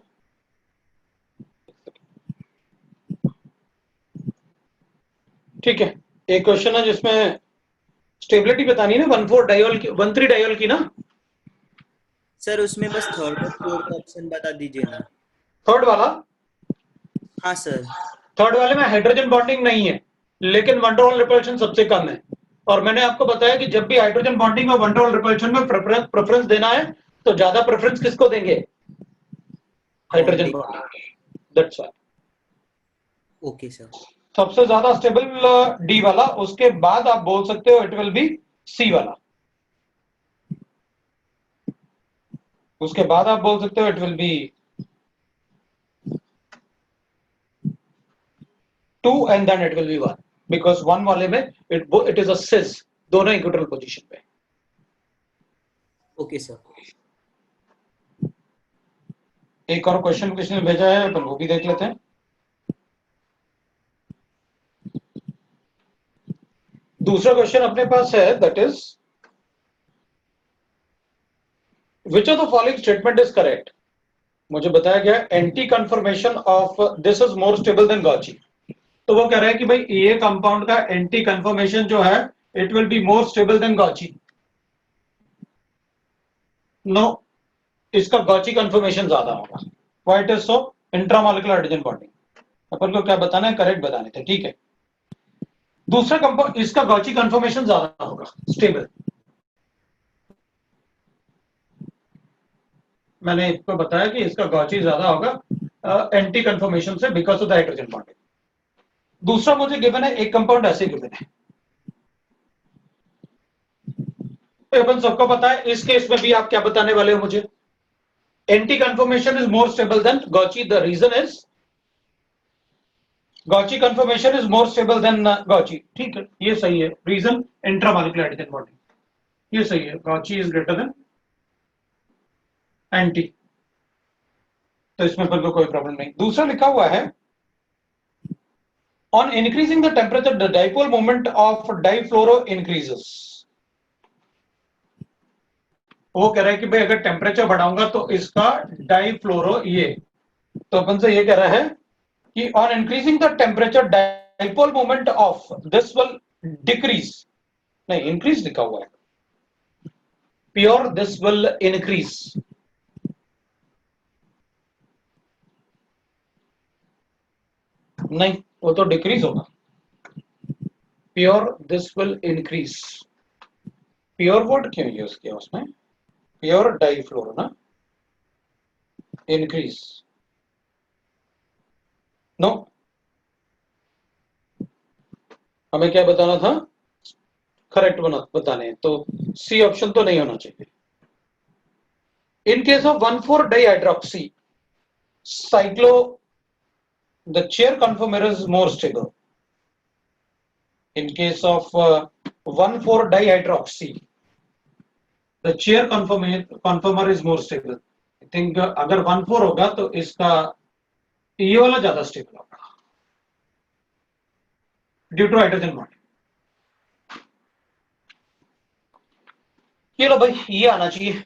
ठीक है। एक क्वेश्चन है जिसमें स्टेबिलिटी बतानी है ना, 1,4 डायोल की, 1,3 डायोल की ना।
सर उसमें बस थर्ड और फोर्थ ऑप्शन बता दीजिए ना।
थर्ड वाला,
हाँ सर।
थर्ड वाले में हाइड्रोजन बॉन्डिंग नहीं है, लेकिन वनडरवॉल रिपल्शन सबसे कम है। और मैंने आपको बताया कि जब भी हाइड्रोजन बॉन्डिंग और वनडरवॉल रिपल्शन में प्रेफरेंस देना है तो ज्यादा प्रेफरेंस किसको देंगे? Hydrogen bonding, that's why.
Okay sir.
सबसे ज्यादा स्टेबल डी वाला, उसके बाद आप बोल सकते हो इट विल बी सी वाला, उसके बाद आप बोल सकते हो it will be 2 and then it will be 1, because 1 वाले में इट इज अ सिस, दोनों इक्विटल पोजीशन पे।
Okay sir.
एक और क्वेश्चन किसी ने भेजा है, अपन वो भी देख लेते हैं। दूसरा क्वेश्चन अपने पास है, that is which of the following statement is correct. मुझे बताया गया anti conformation of this is more stable than gauche. तो वो कह रहे हैं कि भाई ये कंपाउंड का एंटी कन्फर्मेशन जो है it will be more stable than gauche. No, इसका गॉची कन्फर्मेशन ज्यादा होगा। Why it is so? Intramolecular hydrogen bonding. अपन को क्या बताना है? करेक्ट बताने थे, ठीक है। दूसरा कंपाउंड, इसका गॉची कन्फर्मेशन ज्यादा होगा, स्टेबल। मैंने इसको बताया कि इसका गॉची ज्यादा होगा एंटी कन्फर्मेशन से, because of the hydrogen bonding. दूसरा मुझे गिवन है, एक कंपाउंड ऐसे गिवन है, तो अपन सबको पता है। इस केस में भी आप क्या बताने वाले हो मुझे? Anti conformation is more stable than gauche, the reason is gauche conformation is more stable than gauche, ठीक है, ये सही है। रीजन इंट्रामॉलिक्यूलर हाइड्रोजन बॉन्डिंग, ये सही है। गॉची इज ग्रेटर देन एंटी, तो इसमें अपन को कोई प्रॉब्लम नहीं। दूसरा लिखा हुआ है, on increasing the temperature the dipole moment of difluoro increases. वो कह रहा है कि भाई अगर टेम्परेचर बढ़ाऊंगा तो इसका डाइफ्लोरो, ये तो अपन से ये कह रहा है कि on increasing the temperature dipole moment of this will decrease, नहीं इंक्रीज लिखा हुआ है, प्योर दिस विल इंक्रीज, नहीं वो तो डिक्रीज होगा। Pure this will increase, pure word क्यों यूज किया उसमें? प्योर डाइफ्लोरो ना, इंक्रीज, नो। हमें क्या बताना था? करेक्ट बताने हैं, तो सी ऑप्शन तो नहीं होना चाहिए। In case of 1,4 dihydroxy cyclo, the chair conformer is more stable. In case of 1,4 dihydroxy, the chair conformer is more stable. I think अगर 1,4 होगा तो इसका ये वाला ज्यादा स्टेबल होगा ड्यू टू हाइड्रोजन बॉन्ड। ये लो भाई, ये आना चाहिए।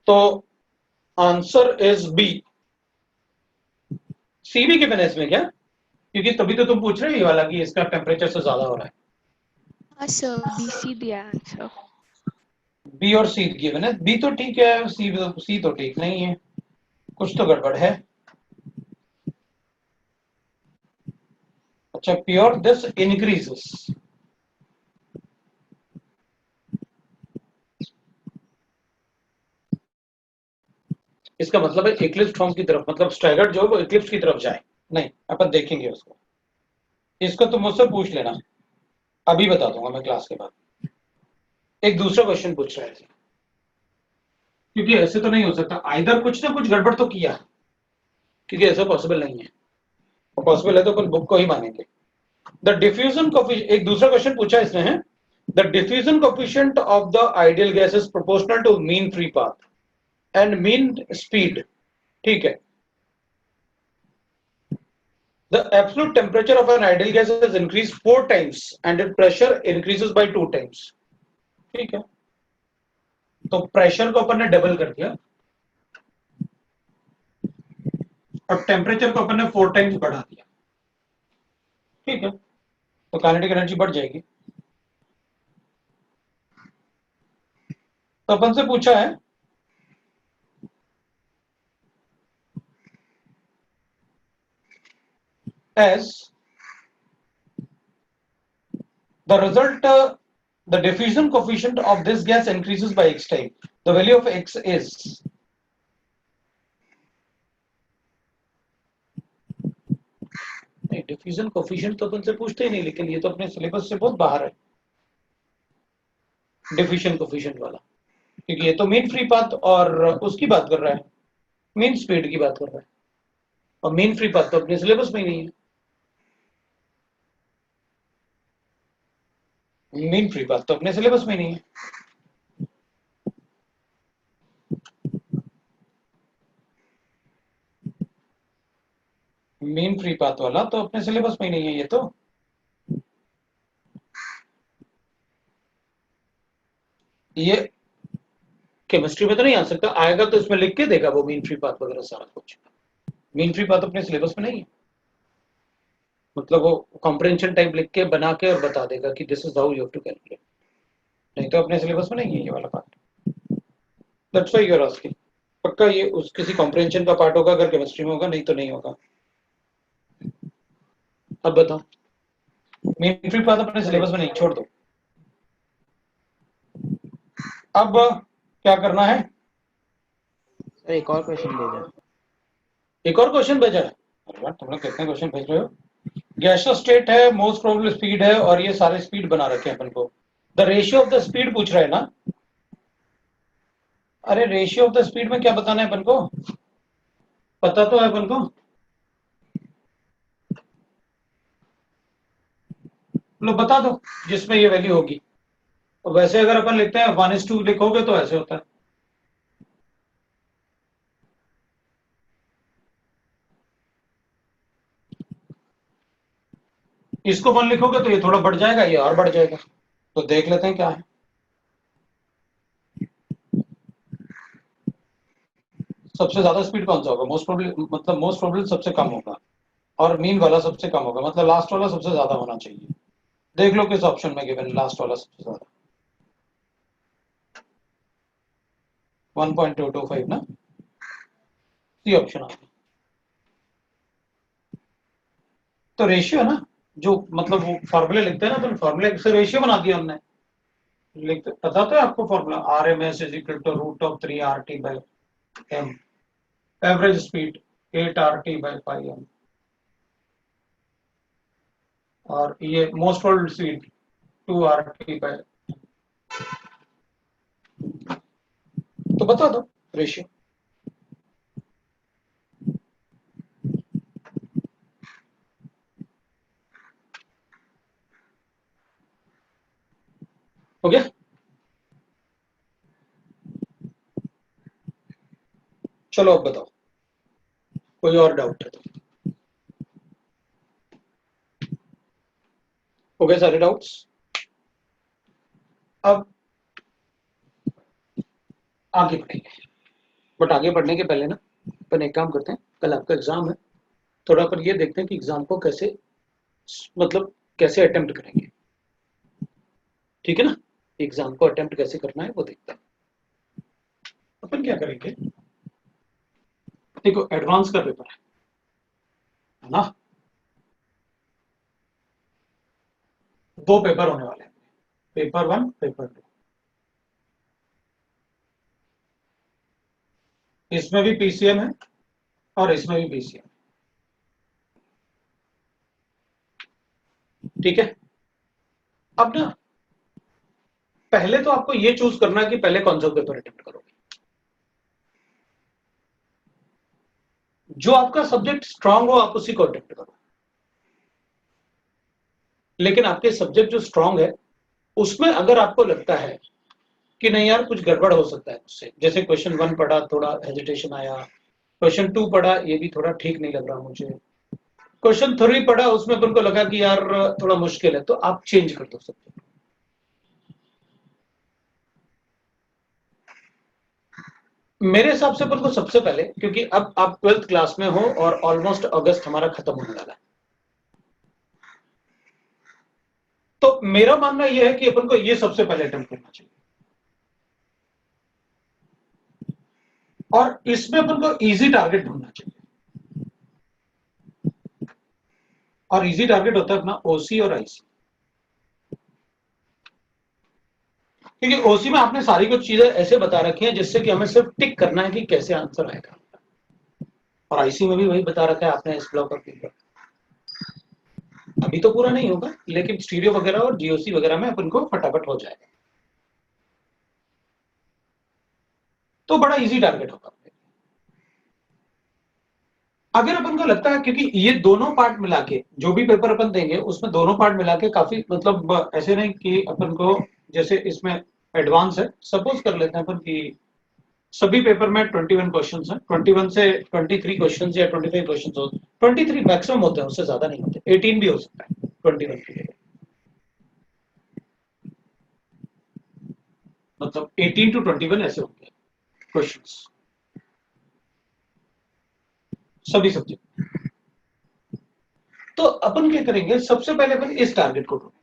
तो आंसर इज बी। सी भी गिवन है इसमें क्या? क्योंकि तभी तो तुम पूछ रहे हो ये वाला कि इसका टेम्परेचर से ज्यादा हो रहा है।
हाँ सर, BC दिया आंसर।
बी और सी गिवन है, बी तो ठीक है, सी तो ठीक नहीं है, कुछ तो गड़बड़ है। अच्छा, प्योर दिस इंक्रीजेस, इसका मतलब है इक्लिप्स फॉर्म की तरफ, मतलब स्टैगर्ड जो है वो इक्लिप्स की तरफ जाए, नहीं अपन देखेंगे उसको। इसको तुम मुझसे पूछ लेना, अभी बता दूंगा मैं क्लास के बाद। एक दूसरा क्वेश्चन पूछ रहा है, क्योंकि ऐसे तो नहीं हो सकता, आइदर कुछ ना कुछ गड़बड़ तो किया, क्योंकि ऐसा पॉसिबल नहीं है, पॉसिबल है तो अपन बुक को ही मानेंगे। द डिफ्यूजन कोफिशिएंट, एक दूसरा क्वेश्चन पूछा इसमें है, the diffusion coefficient of the ideal gas is proportional to mean free path and mean speed, ठीक है। The absolute temperature of an ideal gas has increased 4 times and its pressure increases by 2 times, ठीक है। तो pressure को अपन ने double कर दिया और टेम्परेचर को अपन ने 4 टाइम्स बढ़ा दिया, ठीक है। तो काइनेटिक एनर्जी बढ़ जाएगी। तो अपन से पूछा है as the result the diffusion coefficient of this gas increases by x time, the value of x is, नहीं डिफ्यूजन कोफिशिएंट तो अपन से पूछते ही नहीं, लेकिन ये तो अपने सिलेबस से बहुत बाहर है डिफ्यूजन कोफिशिएंट वाला, क्योंकि ये तो मीन फ्री पाथ और उसकी बात कर रहा है, मीन स्पीड की बात कर रहा है, और मीन फ्री पाथ तो अपने सिलेबस में ही नहीं है। मीन फ्री पाथ तो अपने सिलेबस में नहीं है। मीन फ्री पाथ वाला तो अपने सिलेबस में ही नहीं है ये तो। ये केमिस्ट्री में तो नहीं आ सकता, आएगा तो इसमें लिख के देगा वो मीन फ्री पाथ वगैरह सारा कुछ। मीन फ्री पाथ अपने सिलेबस में नहीं है, मतलब वो कॉम्प्रिहेंशन टाइप लिख के बना के और बता देगा कि this is how you have to calculate, नहीं तो अपने सिलेबस में नहीं है ये वाला part. That's why you are asking. पक्का ये उस किसी कॉम्प्रिहेंशन का पार्ट होगा अगर केमिस्ट्री में होगा, नहीं तो नहीं होगा। अब बताओ, मीन फ्री पाथ अपने सिलेबस में नहीं, छोड़ दो। अब क्या करना है,
सर एक और क्वेश्चन भेजा।
एक और क्वेश्चन भेजा है। अरे वाह, तुम लोग कितने क्वेश्चन भेज रहे हो। गैसियस स्टेट है, मोस्ट प्रोबेबल स्पीड है, और ये सारे स्पीड बना रखे हैं अपन को। The ratio of the speed पूछ रहा है ना। अरे रेशियो ऑफ द स्पीड में क्या बताना है अपन को, पता तो है अपन को। लो बता दो जिसमें ये वैल्यू होगी। और वैसे अगर अपन लिखते हैं 1:2 लिखोगे तो ऐसे होता है। इसको 1 लिखोगे तो ये थोड़ा बढ़ जाएगा, ये और बढ़ जाएगा। तो देख लेते हैं क्या है। सबसे ज्यादा स्पीड कौन सा होगा, मोस्ट प्रोबेबल, मतलब मोस्ट प्रोबेबल सबसे कम होगा और मीन वाला सबसे कम होगा, मतलब लास्ट वाला सबसे ज्यादा होना चाहिए। देख लो किस ऑप्शन में गिवन लास्ट वाला सबसे ज्यादा। 1.225 ना, सी ऑप्शन आ गया। तो रेशियो है ना, जो मतलब वो फॉर्मूले लिखते हैं ना, तो फॉर्मूले से रेशियो बना दिया हमने। लिखते पता तो है आपको formula, RMS is equal to √3 RT by m, average speed 8 RT by 5m, और ये most probable speed 2 RT by, तो बता दो रेशियो। हो गया, चलो अब बताओ, कोई और डाउट है तो। हो गए सारे डाउट्स। अब आगे बढ़ेंगे, बट आगे बढ़ने के पहले ना अपन एक काम करते हैं, कल आपका एग्जाम है, थोड़ा अपन ये देखते हैं कि एग्जाम को कैसे, मतलब कैसे अटेम्प्ट करेंगे, ठीक है ना। एग्जाम को अटेम्प्ट कैसे करना है वो देखते हैं। अपन क्या करेंगे, देखो एडवांस का पेपर है ना, 2 पेपर होने वाले हैं, पेपर 1 पेपर 2। इसमें भी पीसीएम है और इसमें भी पीसीएम। ठीक है, अब ना पहले तो आपको ये चूज करना है कि पहले कौन सा पेपर अटेम्प्ट करोगे। जो आपका सब्जेक्ट स्ट्रांग हो आप उसी को अटेम्प्ट करो, लेकिन आपके सब्जेक्ट जो स्ट्रांग है उसमें अगर आपको लगता है कि नहीं यार कुछ गड़बड़ हो सकता है उससे, जैसे क्वेश्चन 1 पढ़ा थोड़ा हेजिटेशन आया, क्वेश्चन 2 पढ़ा ये भी थोड़ा ठीक नहीं लग रहा मुझे, क्वेश्चन 3 पढ़ा उसमें अपन को लगा कि यार थोड़ा मुश्किल है, तो आप चेंज कर दो सब्जेक्ट। मेरे हिसाब से अपन को सबसे पहले, क्योंकि अब आप 12th क्लास में हो और ऑलमोस्ट अगस्त हमारा खत्म होने वाला है, तो मेरा मानना यह है कि अपन को ये सबसे पहले अटेम्प्ट करना चाहिए। और इसमें अपन को इजी टारगेट ढूंढना चाहिए, और इजी टारगेट होता है अपना ओसी और आईसी। क्योंकि ओसी में आपने सारी कुछ चीजें ऐसे बता रखी हैं जिससे कि हमें सिर्फ टिक करना है कि कैसे आंसर आएगा, और आईसी में भी वही बता रखा है आपने, इस ब्लॉक और पेपर। अभी तो पूरा नहीं होगा लेकिन स्टीरियो वगैरह और जीओसी वगैरह में अपन को फटाफट हो जाएगा, तो बड़ा इजी टारगेट होगा। अगर अपन को लगता है, क्योंकि ये दोनों पार्ट मिला के जो भी पेपर अपन देंगे उसमें दोनों पार्ट मिला के काफी, मतलब ऐसे नहीं कि अपन को जैसे इसमें एडवांस है, सपोज कर लेते हैं अपन कि सभी पेपर में 21 क्वेश्चंस हैं, 21 से 23 क्वेश्चंस या 25 क्वेश्चंस हो, 23 मैक्सिमम होते हैं, उससे ज्यादा नहीं होते, 18 भी हो सकता है 21 के लिए, मतलब 18 to 21 ऐसे होंगे क्वेश्चंस सभी सब्जेक्ट। तो अपन क्या करेंगे, सबसे पहले अपन इस टारगेट को ढूंढेंगे।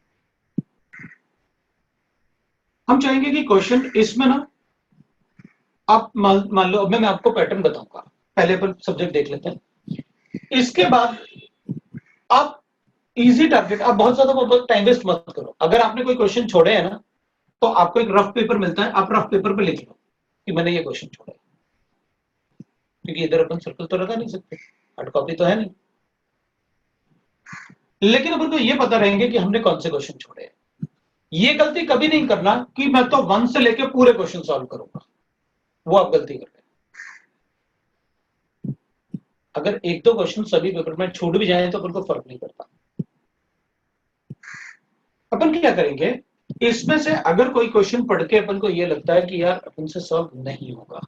हम चाहेंगे कि क्वेश्चन इसमें ना, आप मान लो, अब मैं आपको पैटर्न बताऊंगा, पहले अपन सब्जेक्ट देख लेते हैं, इसके बाद आप इजी टारगेट, आप बहुत ज्यादा टाइम वेस्ट मत करो। अगर आपने कोई क्वेश्चन छोड़े हैं ना, तो आपको एक रफ पेपर मिलता है, आप रफ पेपर पे लिख लो कि मैंने ये क्वेश्चन छोड़ा है, क्योंकि इधर अपन सर्कल तो लगा नहीं सकते, हार्ड कॉपी तो है नहीं, लेकिन अपन को ये पता रहेंगे कि हमने कौन से क्वेश्चन छोड़े हैं। ये गलती कभी नहीं करना कि मैं तो 1 से लेके पूरे क्वेश्चन सॉल्व करूंगा, वो आप गलती कर रहे हैं। अगर एक दो क्वेश्चन सभी पेपर में छूट भी जाए तो अपन को फर्क नहीं पड़ता। अपन क्या करेंगे, इसमें से अगर कोई क्वेश्चन पढ़ के अपन को ये लगता है कि यार अपन से सॉल्व नहीं होगा,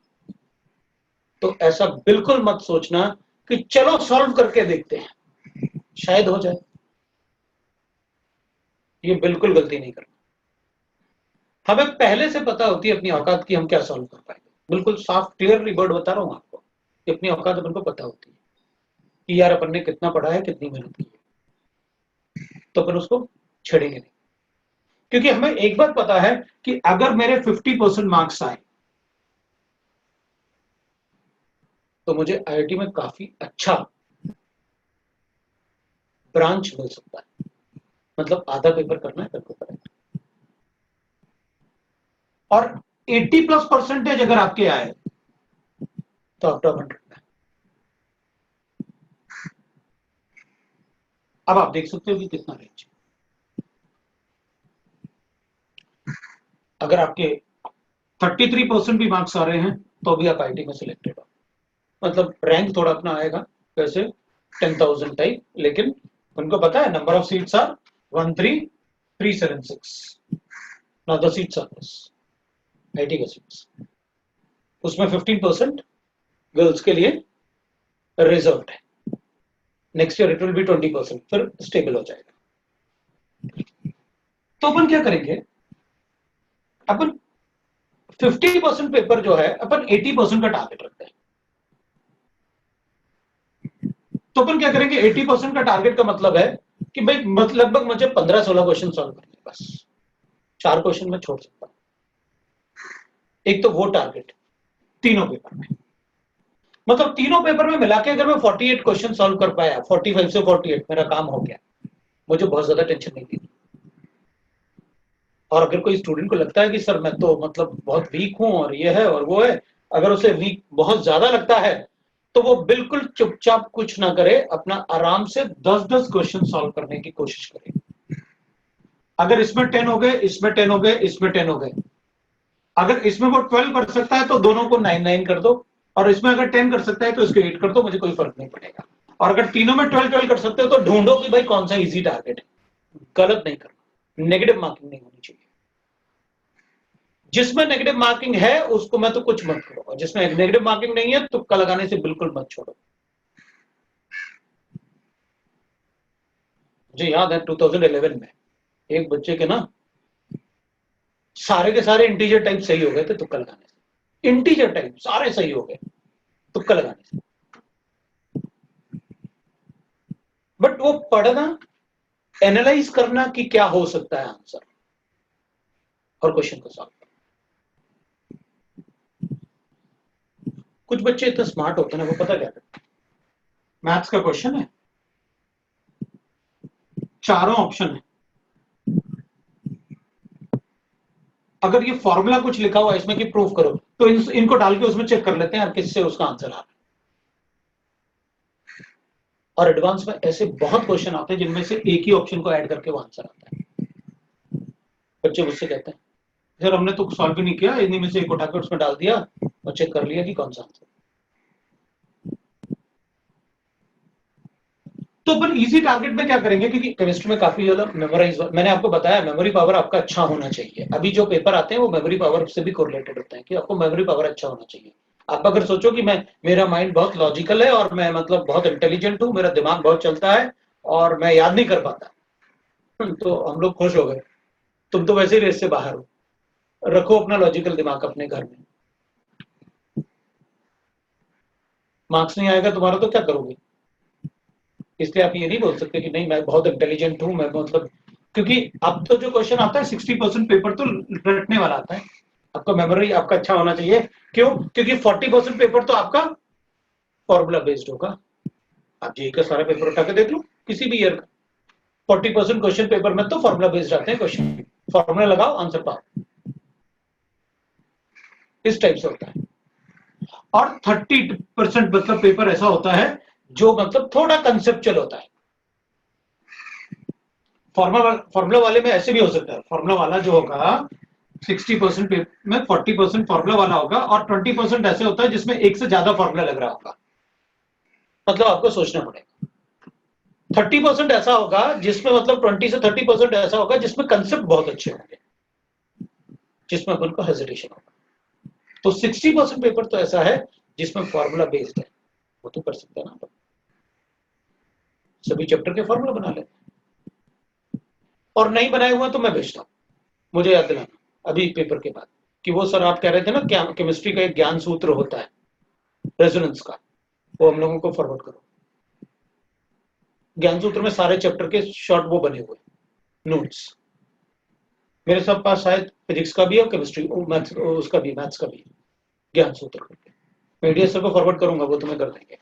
तो ऐसा बिल्कुल मत सोचना कि चलो सॉल्व करके देखते हैं शायद हो जाए, ये बिल्कुल गलती नहीं करना। हमें पहले से पता होती है अपनी औकात की हम क्या सॉल्व कर पाएंगे, बिल्कुल साफ क्लियरली वर्ड बता रहा हूं आपको कि अपनी औकात अपन को पता होती है कि यार अपन ने कितना पढ़ा है, कितनी मेहनत की है, तो अपन उसको छेड़ेंगे नहीं। क्योंकि हमें एक बात पता है कि अगर मेरे 50% मार्क्स आए तो मुझे आईआईटी में काफी अच्छा ब्रांच मिल सकता है, मतलब आधा पेपर करना है करके करेक्ट। और 80+ परसेंटेज अगर आपके आए तो आप टॉप 100 में। अब आप देख सकते हो कि कितना रेंज है। अगर आपके 33% भी मार्क्स आ रहे हैं तो भी आप आईटी में सिलेक्टेड हो, मतलब रैंक थोड़ा अपना आएगा वैसे 10,000 टाइप, लेकिन उनको पता है number of seats are 13,376, now the seats are this IT का सीट्स, उसमें 15% गर्ल्स के लिए रिजर्व्ड है, next year it will be 20%, फिर स्टेबल हो जाएगा। तो अपन क्या करेंगे, अपन 50% पेपर जो है अपन 80% का टारगेट रखते हैं। तो अपन क्या करेंगे, 80% का टारगेट का मतलब है कि भाई लगभग मुझे 15-16 क्वेश्चन सॉल्व करने, बस 4 क्वेश्चन में छोड़ सकता हूं। एक तो वो टारगेट तीनों पेपर में, मतलब तीनों पेपर में मिला के अगर मैं 48 क्वेश्चन सॉल्व कर पाया, 45 से 48 मेरा काम हो गया, मुझे बहुत ज्यादा टेंशन नहीं थी। और अगर कोई स्टूडेंट को लगता है कि सर मैं तो मतलब बहुत वीक हूं और ये है और वो है, अगर उसे वीक बहुत ज्यादा लगता है तो वो बिल्कुल चुपचाप कुछ ना करे, अपना आराम से 10-10 क्वेश्चन सॉल्व करने की कोशिश करे। अगर इसमें 10 हो गए, इसमें 10 हो गए, इसमें 10 हो गए, अगर इसमें वो 12 कर सकता है तो दोनों को 9-9 कर दो, और इसमें अगर 10 कर सकता है तो इसको 8 कर दो, मुझे कोई फर्क नहीं पड़ेगा। और अगर तीनों में 12-12 कर सकते हो तो ढूंढो कि भाई कौन सा इजी टारगेट है। गलत नहीं करना, नेगेटिव मार्किंग नहीं होनी चाहिए। जिसमें नेगेटिव मार्किंग है उसको मैं तो कुछ मत करो, और जिसमें नेगेटिव मार्किंग नहीं है तुक्का लगाने से बिल्कुल मत छोड़ो। मुझे याद है 2011 में एक बच्चे के ना सारे के सारे इंटीजर टाइप सही हो गए थे तुक्का लगाने से। इंटीजर टाइप सारे सही हो गए तुक्का लगाने से। बट वो पढ़ना, एनालाइज करना कि क्या हो सकता है आंसर, और क्वेश्चन को सॉल्व करना। कुछ बच्चे इतने स्मार्ट होते हैं ना, वो पता क्या करते हैं, मैथ्स का क्वेश्चन है, चारों ऑप्शन है, अगर ये फॉर्मूला कुछ लिखा हुआ है इसमें कि प्रूफ करो, तो इनको डाल के उसमें चेक कर लेते हैं यार किससे उसका आंसर आ रहा है। और एडवांस में ऐसे बहुत क्वेश्चन आते हैं जिनमें से एक ही ऑप्शन को ऐड करके वो आंसर आता है। बच्चे मुझसे कहते हैं सर हमने तो सॉल्व भी नहीं किया, इन्हीं में से एक उठाकर उसमें डाल दिया और चेक कर लिया कि कौन सा आंसर। तो अपन इजी टारगेट में क्या करेंगे, क्योंकि केमिस्ट्री में काफी ज्यादा मेमोराइज, मैंने आपको बताया मेमोरी पावर आपका अच्छा होना चाहिए। अभी जो पेपर आते हैं वो मेमोरी पावर से भी कोरिलेटेड होते हैं कि आपको मेमोरी पावर अच्छा होना चाहिए। आप अगर सोचो कि मेरा माइंड बहुत लॉजिकल है और मैं मतलब बहुत इंटेलिजेंट हूं, मेरा दिमाग बहुत चलता है और मैं याद नहीं कर पाता, तो हम लोग खुश हो गए, तुम तो वैसे ही रेस से बाहर हो, रखो अपना लॉजिकल दिमाग अपने घर में। मार्क्स नहीं आएगा तुम्हारा तो क्या करोगे? इसलिए आप ये नहीं बोल सकते कि नहीं मैं बहुत इंटेलिजेंट हूं, मैं मतलब, क्योंकि अब तो जो क्वेश्चन आता है 60% पेपर तो रटने वाला आता है। आपका मेमोरी आपका अच्छा होना चाहिए। क्यों? क्योंकि 40% पेपर तो आपका फॉर्मूला बेस्ड होगा। आप जेईई का सारा पेपर उठा के देख लो किसी भी ईयर का, 40% क्वेश्चन पेपर में तो फॉर्मूला बेस्ड आते हैं क्वेश्चन, फॉर्मूला लगाओ आंसर पाओ, इस टाइप से होता है। और 30% मतलब पेपर ऐसा होता है जो मतलब थोड़ा कंसेप्चुअल होता है। फॉर्मूला वाले में ऐसे भी हो सकता है, फॉर्मूला वाला जो होगा 60% में 40% फॉर्मूला वाला होगा और 20% ऐसे होता है जिसमें एक से ज्यादा फॉर्मूला लग रहा होगा, मतलब आपको सोचना पड़ेगा। 30% ऐसा होगा जिसमें मतलब 20 से 30% ऐसा होगा जिसमें कंसेप्ट बहुत अच्छे होंगे, जिसमें अपन को हेजिटेशन होगा। तो 60% पेपर तो ऐसा है जिसमें फॉर्मूला बेस्ड है, वो तो कर सकते हैं ना, सभी चैप्टर के फॉर्मूला बना लेते हैं। और नहीं बनाए हुए तो मैं भेजता हूं, मुझे याद दिलाना अभी पेपर के बाद कि वो सर आप कह रहे थे ना क्या केमिस्ट्री का एक ज्ञान सूत्र होता है रेजोनेंस का, वो हम लोगों को फॉरवर्ड करो। ज्ञान सूत्र में सारे चैप्टर के शॉर्ट वो बने हुए नोट्स, मेरे सब पास शायद फिजिक्स का भी है, केमिस्ट्री मैथ्स उसका भी, मैथ्स का भी ज्ञान सूत्र करके मीडिया सर को फॉरवर्ड करूंगा, वो तुम्हें कर देंगे।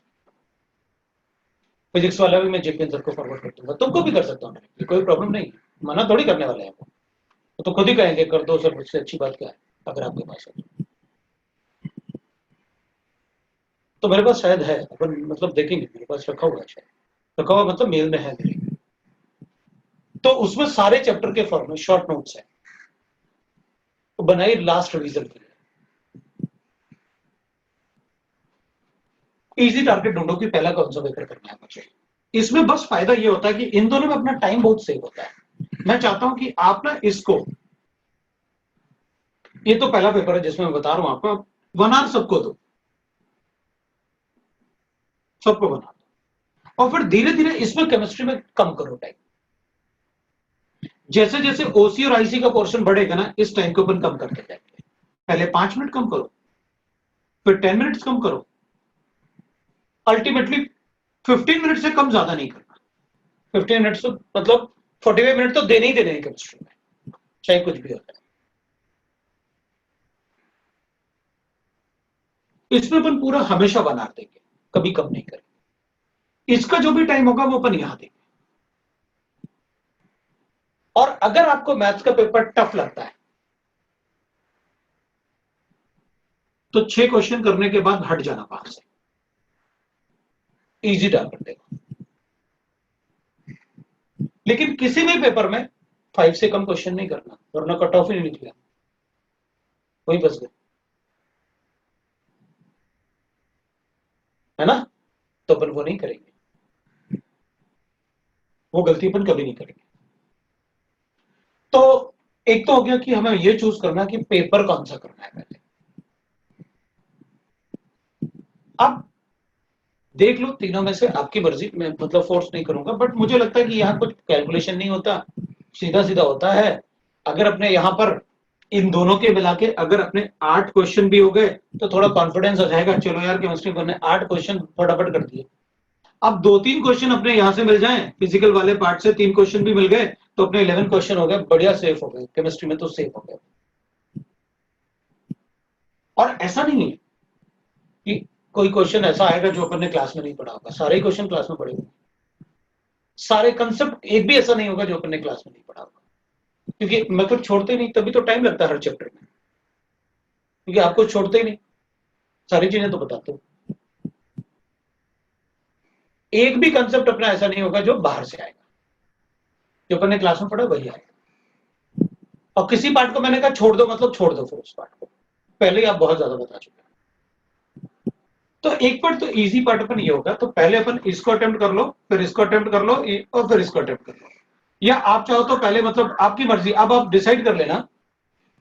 फिजिक्स वाला भी मैं जेपीएन सर को फॉरवर्ड कर दूंगा, तुमको भी कर सकता हूँ, कोई प्रॉब्लम नहीं, मना थोड़ी करने वाले हैं वो तो खुद ही कहेंगे कर दो सर, मुझसे अच्छी बात क्या है अगर आपके पास है तो। मेरे पास शायद है, अपन मतलब देखेंगे, मेरे पास रखा हुआ है, शायद रखा हुआ मतलब मेल में है मेरे, तो उसमें सारे चैप्टर के फॉर्म में शॉर्ट नोट्स है, तो बनाई लास्ट रिवीजन के लिए। इजी टारगेट ढूंढो कि पहला कौन सा पेपर करना है मुझे। इसमें बस फायदा ये होता है कि इन दोनों में अपना टाइम बहुत सेव होता है। मैं चाहता हूं कि आप ना इसको, ये तो पहला पेपर है जिसमें मैं बता रहा हूं आपको, 1 आवर सबको दो, सबको बना दो, और फिर धीरे धीरे इसमें केमिस्ट्री में कम करो टाइम। जैसे जैसे ओसी और आईसी का पोर्शन बढ़ेगा ना, इस टाइम को अपन कम करते जाएंगे। पहले 5 मिनट कम करो, फिर 10 मिनट्स कम करो, अल्टीमेटली 15 मिनट से कम ज्यादा नहीं करना। 15 मिनट तो मतलब 45 मिनट तो देने ही देने हैं केमिस्ट्री में, चाहे कुछ भी होता है। इसमें अपन पूरा हमेशा बना देंगे, कभी कम नहीं करेंगे। इसका जो भी टाइम होगा वो अपन यहां देंगे। और अगर आपको मैथ्स का पेपर टफ लगता है तो 6 क्वेश्चन करने के बाद हट जाना 5 से, इजी टारगेट देगा। लेकिन किसी भी पेपर में 5 से कम क्वेश्चन नहीं करना, वरना कट ऑफ ही नहीं निकलेगा, वही बस गए, है ना। तो अपन वो नहीं करेंगे, वो गलती अपन कभी नहीं करेंगे। तो एक तो हो गया कि हमें ये चूज करना कि पेपर कौन सा करना है पहले। अब देख लो तीनों में से आपकी मर्जी, मैं मतलब फोर्स नहीं करूंगा, बट मुझे लगता है कि यहाँ कुछ कैलकुलेशन नहीं होता, सीधा सीधा होता है। अगर अपने यहाँ पर इन दोनों के मिला के अगर अपने 8 क्वेश्चन भी हो गए तो थोड़ा कॉन्फिडेंस हो जाएगा, चलो यार केमिस्ट्री पर 8 क्वेश्चन फटाफट कर दिए। अब 2-3 क्वेश्चन अपने यहां से मिल जाएं, फिजिकल वाले पार्ट से 3 क्वेश्चन भी मिल गए तो अपने 11 क्वेश्चन हो गए, बढ़िया सेफ हो गए, केमिस्ट्री में तो सेफ हो गए। और ऐसा नहीं है कि कोई क्वेश्चन ऐसा आएगा जो अपन ने क्लास में नहीं पढ़ा होगा, सारे क्वेश्चन क्लास में पढ़े होंगे, सारे कंसेप्ट एक भी ऐसा नहीं होगा जो अपन ने क्लास में नहीं पढ़ा होगा, क्योंकि मैं कुछ छोड़ते नहीं, तभी तो टाइम लगता है हर चैप्टर में, क्योंकि आप कुछ छोड़ते ही नहीं, सारी चीजें तो बताते हो। एक भी कंसेप्ट अपना ऐसा नहीं होगा जो बाहर से आएगा, जो अपन ने क्लास में पढ़ा वही आएगा। और किसी पार्ट को मैंने कहा छोड़ दो, मतलब छोड़ दो फिर उस पार्ट को, पहले ही आप बहुत ज्यादा बता चुके हैं। तो एक पार्ट तो इजी पार्ट अपन ये होगा, तो पहले अपन इसको अटेम्प्ट कर लो, फिर इसको अटेम्प्ट कर लो, और फिर इसको अटेम्प्ट कर लो, या आप चाहो तो पहले, मतलब आपकी मर्जी। अब आप डिसाइड कर लेना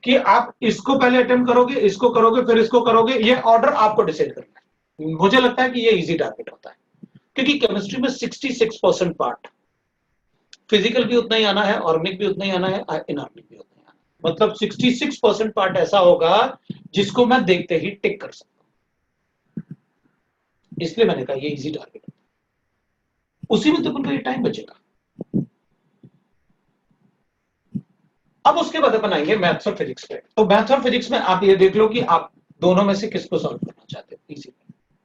कि आप इसको पहले अटेम्प्ट करोगे, इसको करोगे, फिर इसको करोगे, ये ऑर्डर आपको डिसाइड करना है। मुझे लगता है कि ये इजी टारगेट होता है, क्योंकि केमिस्ट्री में 66% पार्ट, फिजिकल भी उतना ही आना है, ऑर्गेनिक भी उतना ही आना है, इनऑर्गेनिक भी उतना ही आना है। मतलब 66% पार्ट ऐसा होगा जिसको मैं देखते ही टिक कर सकता हूं, इसलिए मैंने कहा ये इजी टारगेट है, उसी में तो अपन को ये टाइम बचेगा। अब उसके बाद अपन आएंगे मैथ्स और फिजिक्स पे। तो मैथ्स और फिजिक्स में आप ये देख लो कि आप दोनों में से किसको सॉल्व करना चाहते हो, इजी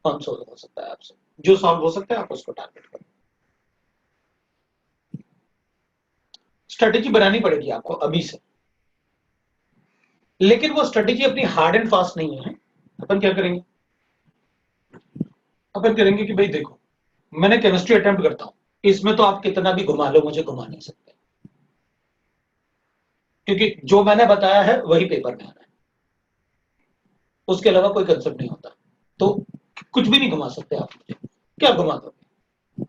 कौन सा हो सकता है आपसे, जो सॉल्व हो सकता है आप उसको टारगेट करो। स्ट्रेटेजी बनानी पड़ेगी आपको अभी से, लेकिन वो स्ट्रेटेजी अपनी हार्ड एंड फास्ट नहीं है। अपन क्या करेंगे, अपन करेंगे कि भाई देखो मैंने केमिस्ट्री अटेम्प्ट करता हूं, इसमें तो आप कितना भी घुमा लो मुझे घुमा नहीं सकते, क्योंकि जो मैंने बताया है वही पेपर में आना है, उसके अलावा कोई कंसेप्ट नहीं होता, तो कुछ भी नहीं घुमा सकते आप मुझे, क्या घुमा दोगे।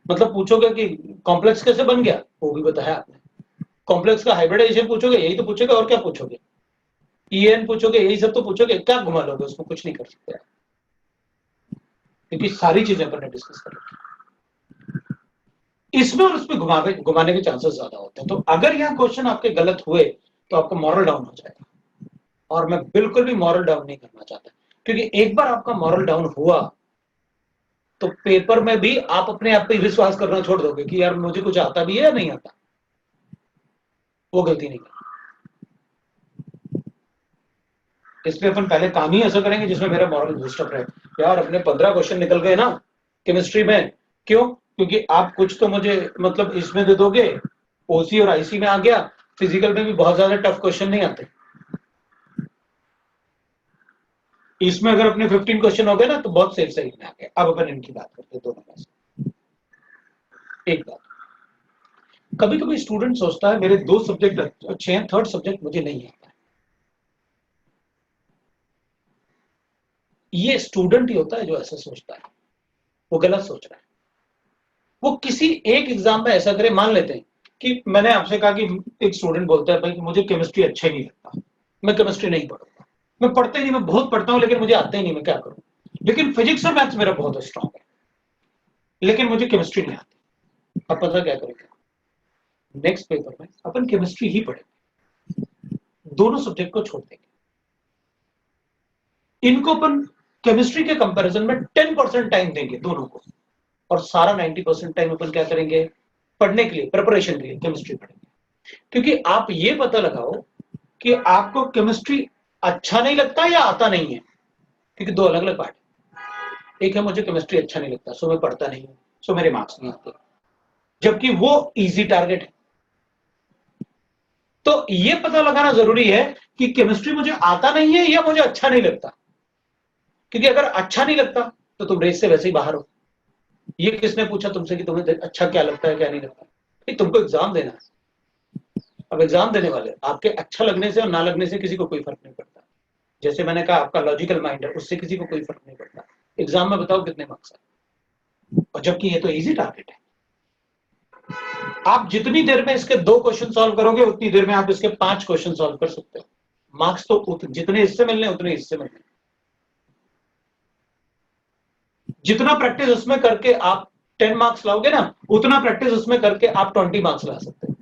मतलब पूछोगे कि कॉम्प्लेक्स कैसे बन गया, वो भी बताया आपने, कॉम्प्लेक्स का हाइब्रिडाइजेशन पूछोगे, यही तो पूछोगे, और क्या पूछोगे, ईएन पूछोगे, यही सब तो पूछोगे, क्या घुमा लोगे उसको, कुछ नहीं कर सकते आप, क्योंकि सारी चीजें अपन ने डिस्कस कर रखी। इसमें और उसमें घुमाने के चांसेस ज्यादा होते हैं। तो अगर यहाँ क्वेश्चन आपके गलत हुए तो आपका मॉरल डाउन हो जाएगा, और मैं बिल्कुल भी मॉरल डाउन नहीं करना चाहता, क्योंकि एक बार आपका मॉरल डाउन हुआ तो पेपर में भी आप अपने आप पे विश्वास करना छोड़ दोगे कि यार मुझे कुछ आता भी है या नहीं आता, वो गलती नहीं करना। इसलिए अपन पहले काम ही ऐसा करेंगे जिसमें मेरा मॉरल बूस्टअप रहे। यार अपने 15 क्वेश्चन निकल गए ना केमिस्ट्री में, क्यों, क्योंकि आप कुछ तो मुझे मतलब इसमें दे दोगे, ओसी और आईसी में आ गया, फिजिकल में भी बहुत ज्यादा टफ क्वेश्चन नहीं आते, इसमें अगर अपने 15 क्वेश्चन हो गए ना तो बहुत सेफ सही में आ गए। अब अपन इनकी बात करते हैं दोनों में से। एक बात, कभी कभी स्टूडेंट सोचता है मेरे 2 सब्जेक्ट अच्छे हैं, थर्ड सब्जेक्ट मुझे नहीं आता है। ये स्टूडेंट ही होता है जो ऐसा सोचता है, वो गलत सोच रहा है। वो किसी एक एग्जाम में ऐसा करे, मान लेते हैं कि मैंने आपसे कहा कि एक स्टूडेंट बोलता है भाई कि मुझे केमिस्ट्री अच्छा ही नहीं लगता, मैं केमिस्ट्री नहीं पढ़ूंगा, मैं पढ़ते ही नहीं, मैं बहुत पढ़ता हूं लेकिन मुझे आता ही नहीं, मैं क्या करूं, लेकिन फिजिक्स और मैथ्स मेरा बहुत स्ट्रांग है, लेकिन मुझे केमिस्ट्री नहीं आती। अब पता क्या करेंगे, नेक्स्ट पेपर में अपन केमिस्ट्री ही पढ़ेंगे, दोनों सब्जेक्ट को छोड़ देंगे, इनको अपन केमिस्ट्री के कंपैरिजन में 10% टाइम देंगे दोनों को, और सारा 90% टाइम अपन क्या करेंगे, पढ़ने के लिए, प्रिपरेशन के लिए केमिस्ट्री पढ़ेंगे। क्योंकि आप ये पता लगाओ कि आपको केमिस्ट्री अच्छा नहीं लगता या आता नहीं है, क्योंकि 2 अलग अलग पार्ट है। एक है मुझे केमिस्ट्री अच्छा नहीं लगता सो मैं पढ़ता नहीं हूं, सो मेरे मार्क्स नहीं आते, जबकि वो इजी टारगेट है। तो ये पता लगाना जरूरी है कि केमिस्ट्री मुझे आता नहीं है या मुझे अच्छा नहीं लगता, क्योंकि अगर अच्छा नहीं लगता तो तुम रेस से वैसे ही बाहर हो। ये किसने पूछा तुमसे कि तुम्हें अच्छा क्या लगता है क्या नहीं लगता? नहीं, तुमको एग्जाम देना है। अब एग्जाम देने वाले आपके अच्छा लगने से और ना लगने से किसी को कोई फर्क नहीं पड़ता। जैसे मैंने कहा आपका लॉजिकल माइंड है, उससे किसी को कोई फर्क नहीं पड़ता। एग्जाम में बताओ कितने मार्क्स है, और जबकि ये तो इजी टारगेट है। आप जितनी देर में इसके 2 क्वेश्चन सॉल्व करोगे उतनी देर में आप इसके 5 क्वेश्चन सॉल्व कर सकते हो। मार्क्स तो जितने इससे मिलने उतने इससे मिलने। जितना प्रैक्टिस उसमें करके आप 10 मार्क्स लाओगे ना, उतना प्रैक्टिस उसमें करके आप 20 मार्क्स ला सकते हो।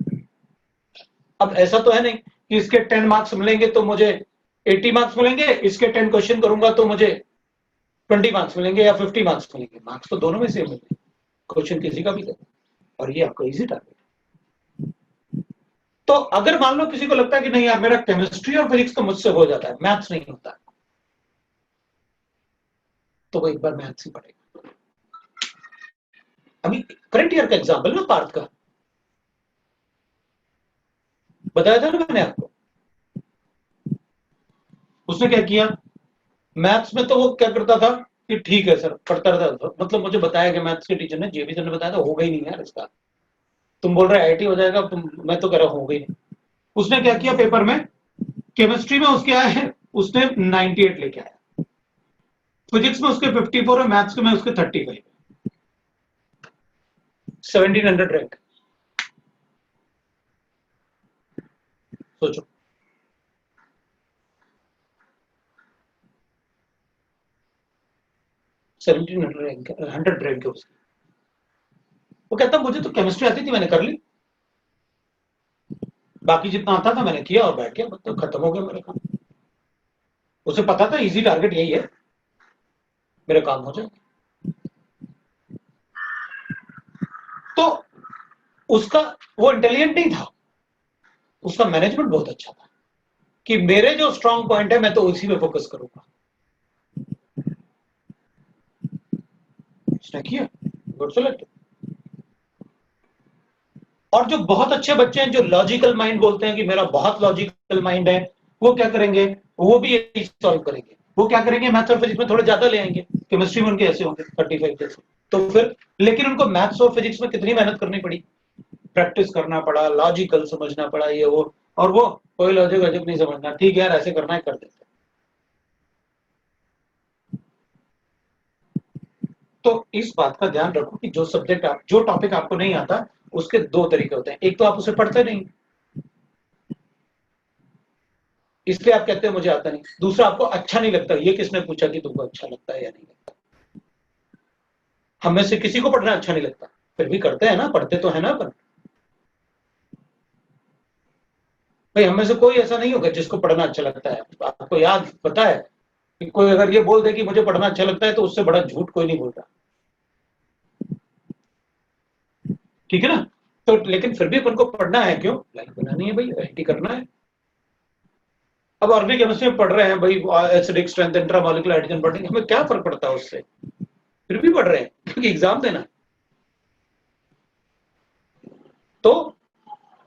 अब ऐसा तो है नहीं कि इसके 10 मार्क्स मिलेंगे तो मुझे 80 मार्क्स मिलेंगे, इसके 10 क्वेश्चन करूंगा तो मुझे 20 मार्क्स मिलेंगे या 50 मार्क्स मिलेंगे। मार्क्स तो दोनों में से मिलेंगे, क्वेश्चन किसी का भी करो, और ये आपका इजी टारगेट। तो अगर मान लो किसी को लगता है कि नहीं यार मेरा केमिस्ट्री और फिजिक्स तो मुझसे हो जाता है, मैथ्स नहीं होता, तो वो एक बार मैथ्स ही पढ़ेगा। अभी करंट ईयर का एग्जाम्पल ना पार्थ का बताया था ना मैंने आपको। उसने क्या किया, मैथ्स में तो वो क्या करता था कि ठीक है सर पढ़ता रहता था, मतलब मुझे बताया गया मैथ्स के टीचर ने, जेबी सर ने बताया था, होगा ही नहीं यार इसका। तुम बोल रहे आईआईटी हो जाएगा, मैं तो कह रहा हूं होगा ही नहीं। उसने क्या किया, पेपर में केमिस्ट्री में उसके आए हैं, उसने 98 लेके आया, फिजिक्स में उसके 54 है, मैथ्स में उसके 35, 1700 रैंक। सोचो, हंड्रेड रैंक है उसकी। वो कहता मुझे तो केमिस्ट्री आती थी, मैंने कर ली, बाकी जितना आता था मैंने किया और बैठ गया, मतलब खत्म हो गया मेरा काम। उसे पता था इजी टारगेट यही है, मेरा काम हो जाए। तो उसका वो इंटेलिजेंट नहीं था, उसका मैनेजमेंट बहुत अच्छा था कि मेरे जो स्ट्रांग पॉइंट है मैं तो उसी पे फोकस करूंगा। उसने किया, गुड सेलेक्ट। और जो बहुत अच्छे बच्चे हैं जो लॉजिकल माइंड बोलते हैं कि मेरा बहुत लॉजिकल माइंड है, वो क्या करेंगे, वो भी यही सॉल्व करेंगे। वो क्या करेंगे, मैथ्स और फिजिक्स में थोड़े ज्यादा ले आएंगे, केमिस्ट्री में उनके ऐसे होंगे 35 जैसे। तो फिर लेकिन उनको मैथ्स और फिजिक्स में कितनी मेहनत करनी पड़ी, प्रैक्टिस करना पड़ा, लॉजिकल समझना पड़ा, ये वो, और वो कोई लॉजिक वॉजिक नहीं समझना, ठीक है यार ऐसे करना है कर देते। तो इस बात का ध्यान रखो कि जो सब्जेक्ट आप, जो टॉपिक आपको नहीं आता, उसके 2 तरीके होते हैं। एक तो आप उसे पढ़ते नहीं, इसलिए आप कहते हैं मुझे आता नहीं। दूसरा, आपको अच्छा नहीं लगता। ये किसने पूछा कि तुमको अच्छा लगता है या नहीं लगता? हम में से किसी को पढ़ना अच्छा नहीं लगता, फिर भी करते हैं ना, पढ़ते तो है ना अपन। भाई हम में से कोई ऐसा नहीं होगा जिसको पढ़ना अच्छा लगता है। आपको याद पता है कि कोई अगर ये बोल दे कि मुझे पढ़ना अच्छा लगता है तो उससे बड़ा झूठ कोई नहीं बोलता, ठीक है ना। तो लेकिन फिर भी अपन को पढ़ना है, क्यों, लाइफ बनानी है भाई, आईटी करना है। अब ऑर्गेनिक केमिस्ट्री में पढ़ रहे हैं भाई, acidic strength, intramolecular hydrogen bonding, हमें क्या फर्क पड़ता है उससे, फिर भी पढ़ रहे हैं क्योंकि एग्जाम देना है। तो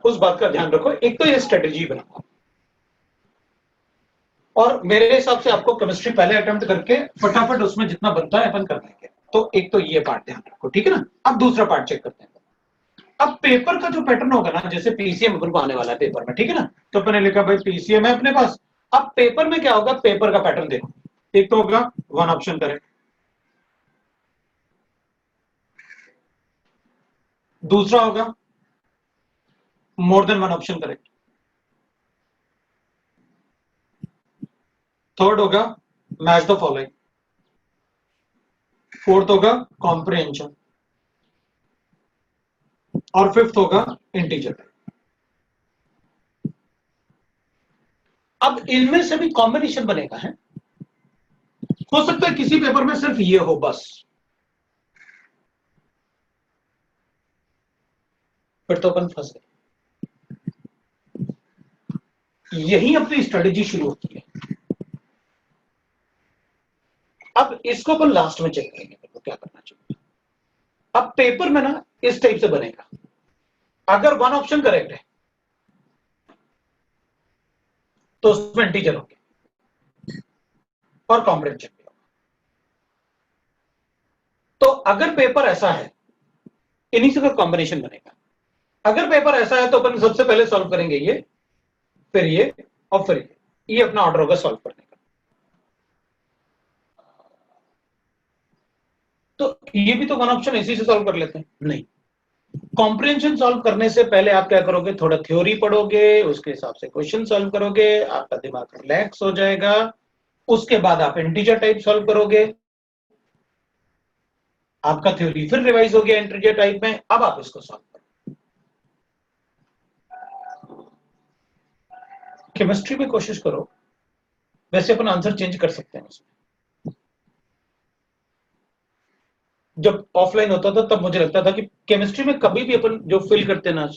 उस बात का ध्यान रखो। एक तो ये स्ट्रेटेजी बनाओ, और मेरे हिसाब से आपको केमिस्ट्री पहले अटेम्प्ट करके फटाफट उसमें जितना बनता है अपन कर लेंगे। तो एक तो ये पार्ट ध्यान रखो, ठीक है ना। अब दूसरा पार्ट चेक करते हैं। अब पेपर का जो पैटर्न होगा ना, जैसे पीसीएम अपन को आने वाला है पेपर में, ठीक है ना, तो अपने लिखा भाई पीसीएम है अपने पास। अब पेपर में क्या होगा, पेपर का पैटर्न देखो। एक तो होगा 1 ऑप्शन करेक्ट, दूसरा होगा more than 1 option correct, third होगा मैच द फॉलोइंग, फोर्थ होगा कॉम्प्रिहेंशन, और फिफ्थ होगा इंटीजर। अब इनमें से भी कॉम्बिनेशन बनेगा है, हो सकता है किसी पेपर में सिर्फ ये हो बस, फिर तो अपन फंस गए। यही अपनी स्ट्रेटेजी शुरू होती है। अब इसको अपन लास्ट में चेक करेंगे तो क्या करना चाहिए। अब पेपर में ना इस टाइप से बनेगा, अगर 1 ऑप्शन करेक्ट है तो उसमें इंटीजर होंगे और कॉम्प्रिहेंशन भी होगा। अगर पेपर ऐसा है, इन्हीं से का कॉम्बिनेशन बनेगा। अगर पेपर ऐसा है तो अपन सबसे पहले सॉल्व करेंगे ये, फिर ये, और फिर ये अपना ऑर्डर होगा सॉल्व करने का। तो ये भी तो वन ऑप्शन इसी से सॉल्व कर लेते हैं। नहीं, कॉम्प्रिहेंशन सॉल्व करने से पहले आप क्या करोगे, थोड़ा थ्योरी पढ़ोगे, उसके हिसाब से क्वेश्चन सॉल्व करोगे, आपका दिमाग रिलैक्स हो जाएगा। उसके बाद आप इंटीजर टाइप सॉल्व करोगे, आपका थ्योरी फिर रिवाइज हो गया इंटीजर टाइप में, अब आप इसको सॉल्व करो। केमिस्ट्री में कोशिश करो, वैसे अपन आंसर चेंज कर सकते हैं उसमें। जब ऑफलाइन होता था तब मुझे लगता था कि केमिस्ट्री में कभी भी अपन जो फिल करते ना,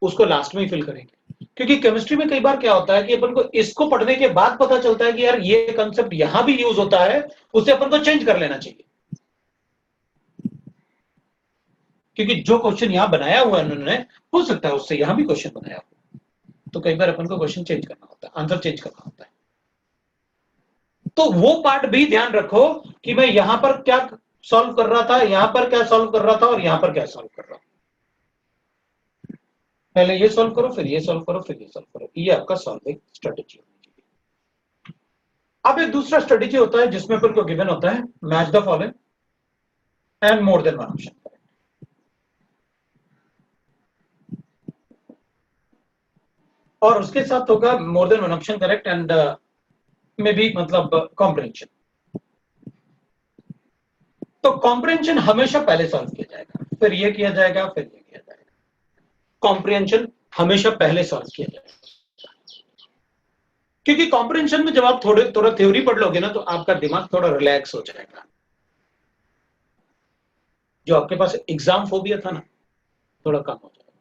उसको लास्ट में ही फिल करेंगे, क्योंकि केमिस्ट्री में कई बार क्या होता है कि अपन को इसको पढ़ने के बाद पता चलता है कि यार ये कंसेप्ट यहां भी यूज होता है, उसे अपन को चेंज कर लेना चाहिए। क्योंकि जो क्वेश्चन यहां बनाया हुआ है उन्होंने, हो सकता है उससे यहां भी क्वेश्चन बनाया हो, तो कई बार अपन को क्वेश्चन चेंज करना होता है, आंसर चेंज करना होता है। तो वो पार्ट भी ध्यान रखो कि मैं यहां पर क्या सॉल्व कर रहा था, यहां पर क्या सॉल्व कर रहा था, और यहां पर क्या सॉल्व कर रहा हूं। पहले ये सॉल्व करो, फिर ये सॉल्व करो, फिर ये सॉल्व करो। ये आपका सॉल्विंग स्ट्रेटेजी होनी चाहिए। अब एक दूसरा स्ट्रेटेजी होता है जिसमें अपन को गिवन होता है match the following and more than one option. और उसके साथ होगा more than one option correct and may be मतलब कॉम्प्रिहेंशन। तो कॉम्प्रिहेंशन हमेशा पहले सॉल्व किया जाएगा, फिर ये किया जाएगा, फिर ये किया जाएगा। कॉम्प्रिहेंशन हमेशा पहले सॉल्व किया जाएगा, क्योंकि कॉम्प्रिहेंशन में जब आप थोड़ा थ्योरी पढ़ लोगे ना, तो आपका दिमाग थोड़ा रिलैक्स हो जाएगा। जो आपके पास एग्जाम फोबिया था ना, थोड़ा कम हो जाएगा।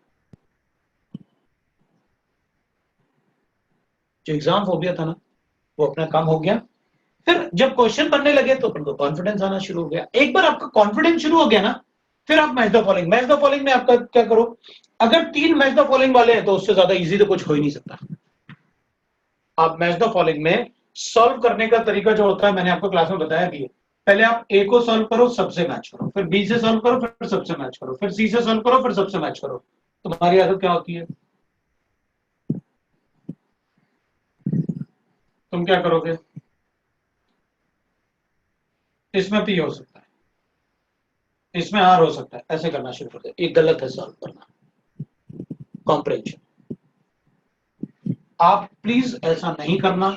जो एग्जाम फोबिया था ना, वो अपना काम हो गया। फिर जब क्वेश्चन बनने लगे तो अपन को कॉन्फिडेंस आना शुरू हो गया। एक बार आपका कॉन्फिडेंस शुरू हो गया ना, फिर आप match the following, match the following में आपका क्या करो, अगर 3 मैच द फॉलोइंग वाले हैं तो उससे ज्यादा इजी तो कुछ हो ही नहीं सकता। आप मैच द फॉलोइंग में सॉल्व करने का तरीका जो होता है, मैंने आपको क्लास में बताया भी है। पहले आप ए को सॉल्व करो, सबसे मैच करो, फिर बी से सॉल्व करो, फिर सबसे मैच करो, फिर सी से सॉल्व करो, फिर सबसे मैच करो। तुम्हारी आदत क्या होती है, तुम क्या करोगे, इसमें पी हो सकता है, इसमें आर हो सकता है, ऐसे करना शुरू कर दे। ये गलत है सॉल्व करना, कॉम्प्रिहेंशन। आप प्लीज ऐसा नहीं करना।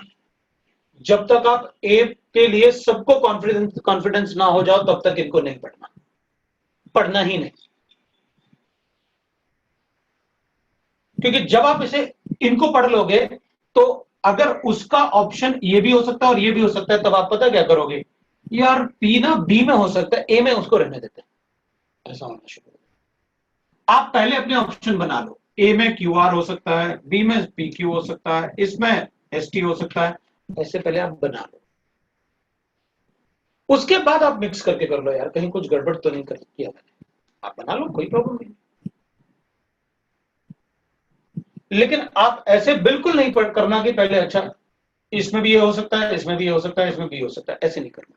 जब तक आप ए के लिए सबको कॉन्फिडेंस ना हो जाओ, तब तक इनको नहीं पढ़ना, पढ़ना ही नहीं। क्योंकि जब आप इसे इनको पढ़ लोगे, तो अगर उसका ऑप्शन ये भी हो सकता है और ये भी हो सकता है, तब आप पता क्या करोगे, यार पी ना बी में हो सकता है, ए में उसको रहने देते हैं, ऐसा होना शुरू हो। आप पहले अपने ऑप्शन बना लो, ए में क्यू आर हो सकता है, बी में पी क्यू हो सकता है, इसमें एस टी हो सकता है, ऐसे पहले आप बना लो। उसके बाद आप मिक्स करके कर लो, यार कहीं कुछ गड़बड़ तो नहीं किया मैंने, आप बना लो, कोई प्रॉब्लम नहीं। लेकिन आप ऐसे बिल्कुल नहीं करना कि पहले अच्छा इसमें भी ये हो सकता है, इसमें भी ये हो सकता है, इसमें भी हो सकता है, ऐसे नहीं करना,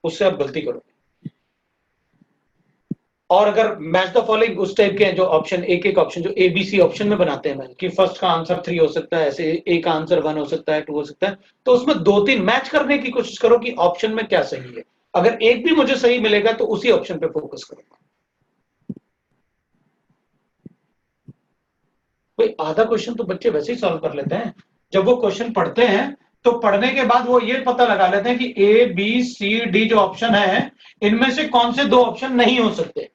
उससे आप गलती करोगे। और अगर मैच द फॉलोइंग उस टाइप के हैं जो ऑप्शन, एक एक ऑप्शन जो एबीसी ऑप्शन में बनाते हैं कि फर्स्ट का आंसर 3 हो सकता है, ऐसे ए का आंसर 1 हो सकता है, 2 हो सकता है, तो उसमें 2-3 मैच करने की कोशिश करो कि ऑप्शन में क्या सही है। अगर एक भी मुझे सही मिलेगा तो उसी ऑप्शन पे फोकस करूंगा। कोई आधा क्वेश्चन तो बच्चे वैसे ही सॉल्व कर लेते हैं। जब वो क्वेश्चन पढ़ते हैं तो पढ़ने के बाद वो ये पता लगा लेते हैं कि ए बी सी डी जो ऑप्शन है, इनमें से कौन से 2 ऑप्शन नहीं हो सकते।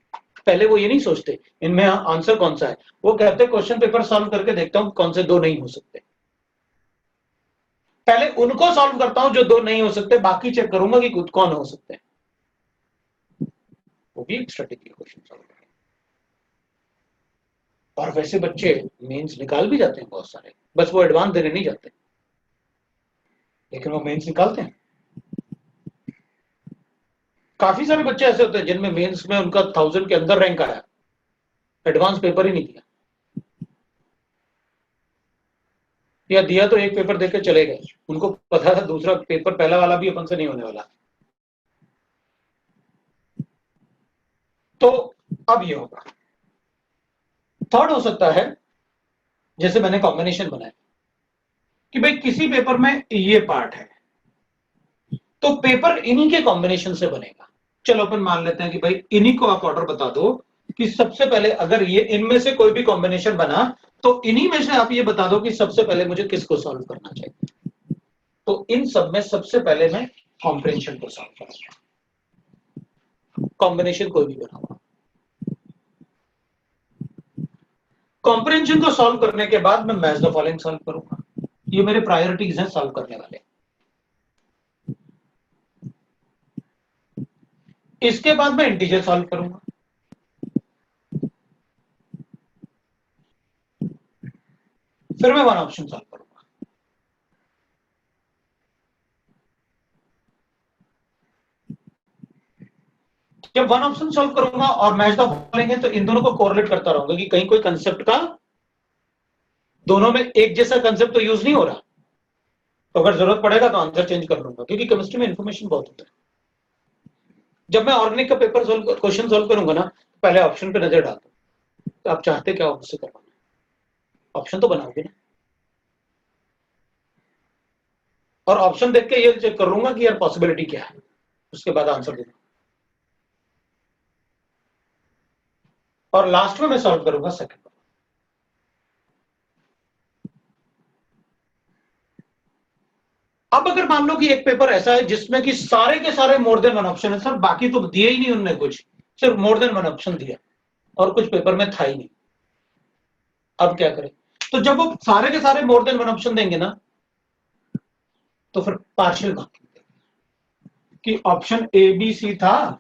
पहले वो ये नहीं सोचते इनमें आंसर कौन सा है, वो कहते हैं क्वेश्चन पेपर सॉल्व करके देखता हूं कौन से 2 नहीं हो सकते। पहले उनको सॉल्व करता हूं जो 2 नहीं हो सकते, बाकी चेक करूंगा कि खुद कौन हो सकते हैं। वो भी एक स्ट्रेटेजी है क्वेश्चन सॉल्व करने। और वैसे बच्चे मेंस निकाल भी जाते हैं बहुत सारे, बस वो एडवांस देने नहीं जाते, लेकिन वो मेंस निकालते हैं। काफी सारे बच्चे ऐसे होते हैं जिनमें मेंस में उनका 1000 के अंदर रैंक आया, एडवांस पेपर ही नहीं दिया, या दिया तो एक पेपर देकर चले गए, उनको पता था दूसरा पेपर पहला वाला भी अपन से नहीं होने वाला। तो अब ये होगा। थर्ड हो सकता है जैसे मैंने कॉम्बिनेशन बनाया कि भाई किसी पेपर में ये पार्ट है तो पेपर इन्हीं के कॉम्बिनेशन से बनेगा। चलो अपन मान लेते हैं कि भाई इन्हीं को आप ऑर्डर बता दो कि सबसे पहले अगर ये इनमें से कोई भी कॉम्बिनेशन बना तो इन्हीं में से आप ये बता दो कि सबसे पहले मुझे किसको सॉल्व करना चाहिए। तो इन सब में सबसे पहले मैं कॉम्प्रिहेंशन को सॉल्व करूंगा, कॉम्बिनेशन कोई भी बना हुआ। कॉम्प्रिहेंशन को सॉल्व करने के बाद मैं मैच द फॉलोइंग सॉल्व करूंगा। ये मेरे प्रायोरिटीज हैं सॉल्व करने वाले। इसके बाद मैं इंटीजर सॉल्व करूंगा। फिर मैं वन ऑप्शन सॉल्व करूंगा। जब वन ऑप्शन सॉल्व करूंगा और मैच द फॉलोइंग है तो इन दोनों को कोरिलेट करता रहूंगा कि कहीं कोई कंसेप्ट का दोनों में एक जैसा कंसेप्ट तो यूज नहीं हो रहा। तो अगर जरूरत पड़ेगा तो आंसर चेंज कर लूंगा, क्योंकि केमिस्ट्री में इंफॉर्मेशन बहुत होता है। जब मैं ऑर्गेनिक का पेपर सॉल्व क्वेश्चन सॉल्व करूंगा ना, पहले ऑप्शन पे नजर डालता हूं तो आप चाहते क्या मुझसे करवाना, ऑप्शन तो बनाओगे ना। और ऑप्शन देख के ये चेक कर लूंगा कि यार पॉसिबिलिटी क्या है, उसके बाद आंसर दूंगा। और लास्ट में मैं सॉल्व करूंगा सेकंड। अब अगर मान लो कि एक पेपर ऐसा है जिसमें कि सारे के सारे मोर देन वन ऑप्शन है, सर बाकी तो दिए ही नहीं उनने, कुछ सिर्फ मोर देन वन ऑप्शन दिया और कुछ पेपर में था ही नहीं, अब क्या करें? तो जब वो सारे के सारे मोर देन वन ऑप्शन देंगे ना तो फिर पार्शियल मार्किंग देंगे कि ऑप्शन ए बी सी था,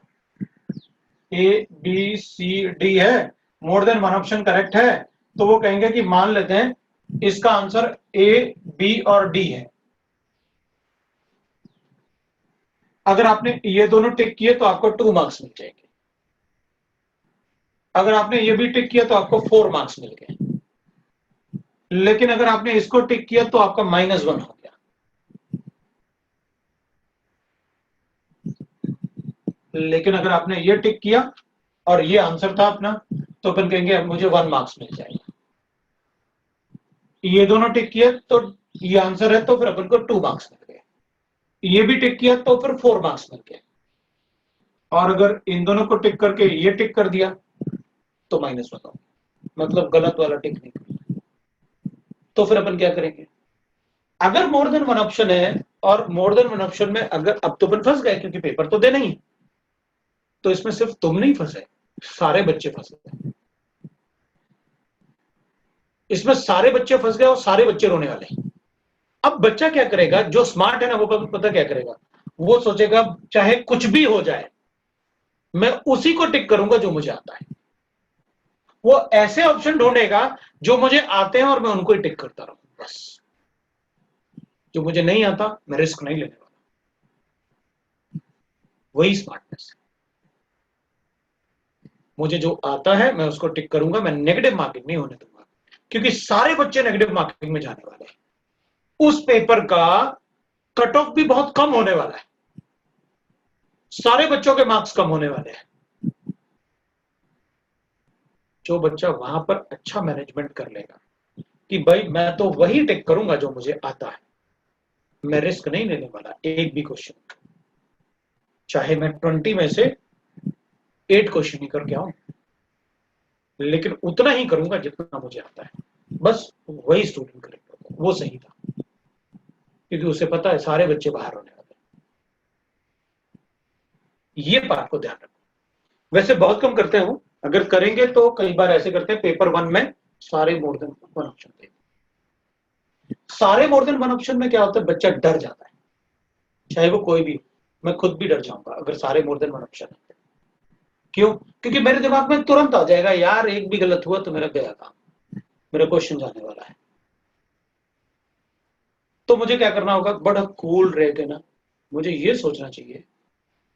ए बी सी डी है, more than one option correct है, तो वो कहेंगे कि मान लेते हैं इसका आंसर ए बी और डी है। अगर आपने ये दोनों टिक किए तो आपको 2 मार्क्स मिल जाएंगे, अगर आपने ये भी टिक किया तो आपको 4 मार्क्स मिल गए, लेकिन अगर आपने इसको टिक किया तो आपका -1 हो गया। लेकिन अगर आपने ये टिक किया और ये आंसर था अपना तो अपन कहेंगे अब मुझे 1 मार्क्स मिल जाएगा। ये दोनों टिक किया तो ये आंसर है तो फिर अपन को 2 मार्क्स मिल गए, ये भी टिक किया तो फिर 4 मार्क्स मिल गए, और अगर इन दोनों को टिक करके ये टिक कर दिया तो -1 हो, मतलब गलत वाला टिक नहीं करना। तो फिर अपन क्या करेंगे? अगर मोर देन वन ऑप्शन है और मोर देन वन ऑप्शन में अगर अब तो अपन फंस गए क्योंकि पेपर तो देना ही, तो इसमें सिर्फ तुम नहीं फंसे, सारे बच्चे फंस गए। इसमें सारे बच्चे फंस गए और सारे बच्चे रोने वाले। अब बच्चा क्या करेगा? जो स्मार्ट है ना वो पता क्या करेगा, वो सोचेगा चाहे कुछ भी हो जाए मैं उसी को टिक करूंगा जो मुझे आता है। वो ऐसे ऑप्शन ढूंढेगा जो मुझे आते हैं और मैं उनको ही टिक करता रहूं, बस। जो मुझे नहीं आता मैं रिस्क नहीं लेने वाला, वही स्मार्टनेस है। मुझे जो आता है मैं उसको टिक करूंगा, मैं नेगेटिव मार्किंग नहीं होने दूंगा, क्योंकि सारे बच्चे नेगेटिव मार्किंग में जाने वाले हैं। उस पेपर का कट ऑफ भी बहुत कम होने वाला है, सारे बच्चों के मार्क्स कम होने वाले हैं। जो बच्चा वहां पर अच्छा मैनेजमेंट कर लेगा कि भाई मैं तो वही टिक करूंगा जो मुझे आता है, मैं रिस्क नहीं लेने वाला एक भी क्वेश्चन, चाहे मैं 20 में से 8 क्वेश्चन ही करके आऊं, लेकिन उतना ही करूंगा जितना मुझे आता है, बस वही स्टूडेंट करेगा, वो सही था, क्योंकि उसे पता है सारे बच्चे बाहर होने वाले। ये बात को ध्यान रखो। वैसे बहुत कम करते हो, अगर करेंगे तो कई बार ऐसे करते हैं पेपर 1 में सारे मोर देन वन ऑप्शन देते। सारे मोर देन वन ऑप्शन में क्या होता है, बच्चा डर जाता है, चाहे वो कोई भी, मैं खुद भी डर जाऊंगा अगर सारे मोर देन वन ऑप्शन है। क्यों? क्योंकि मेरे दिमाग में तुरंत आ जाएगा यार एक भी गलत हुआ तो मेरा गया काम, मेरा क्वेश्चन जाने वाला है। तो मुझे क्या करना होगा, बड़ा कूल रह के ना मुझे ये सोचना चाहिए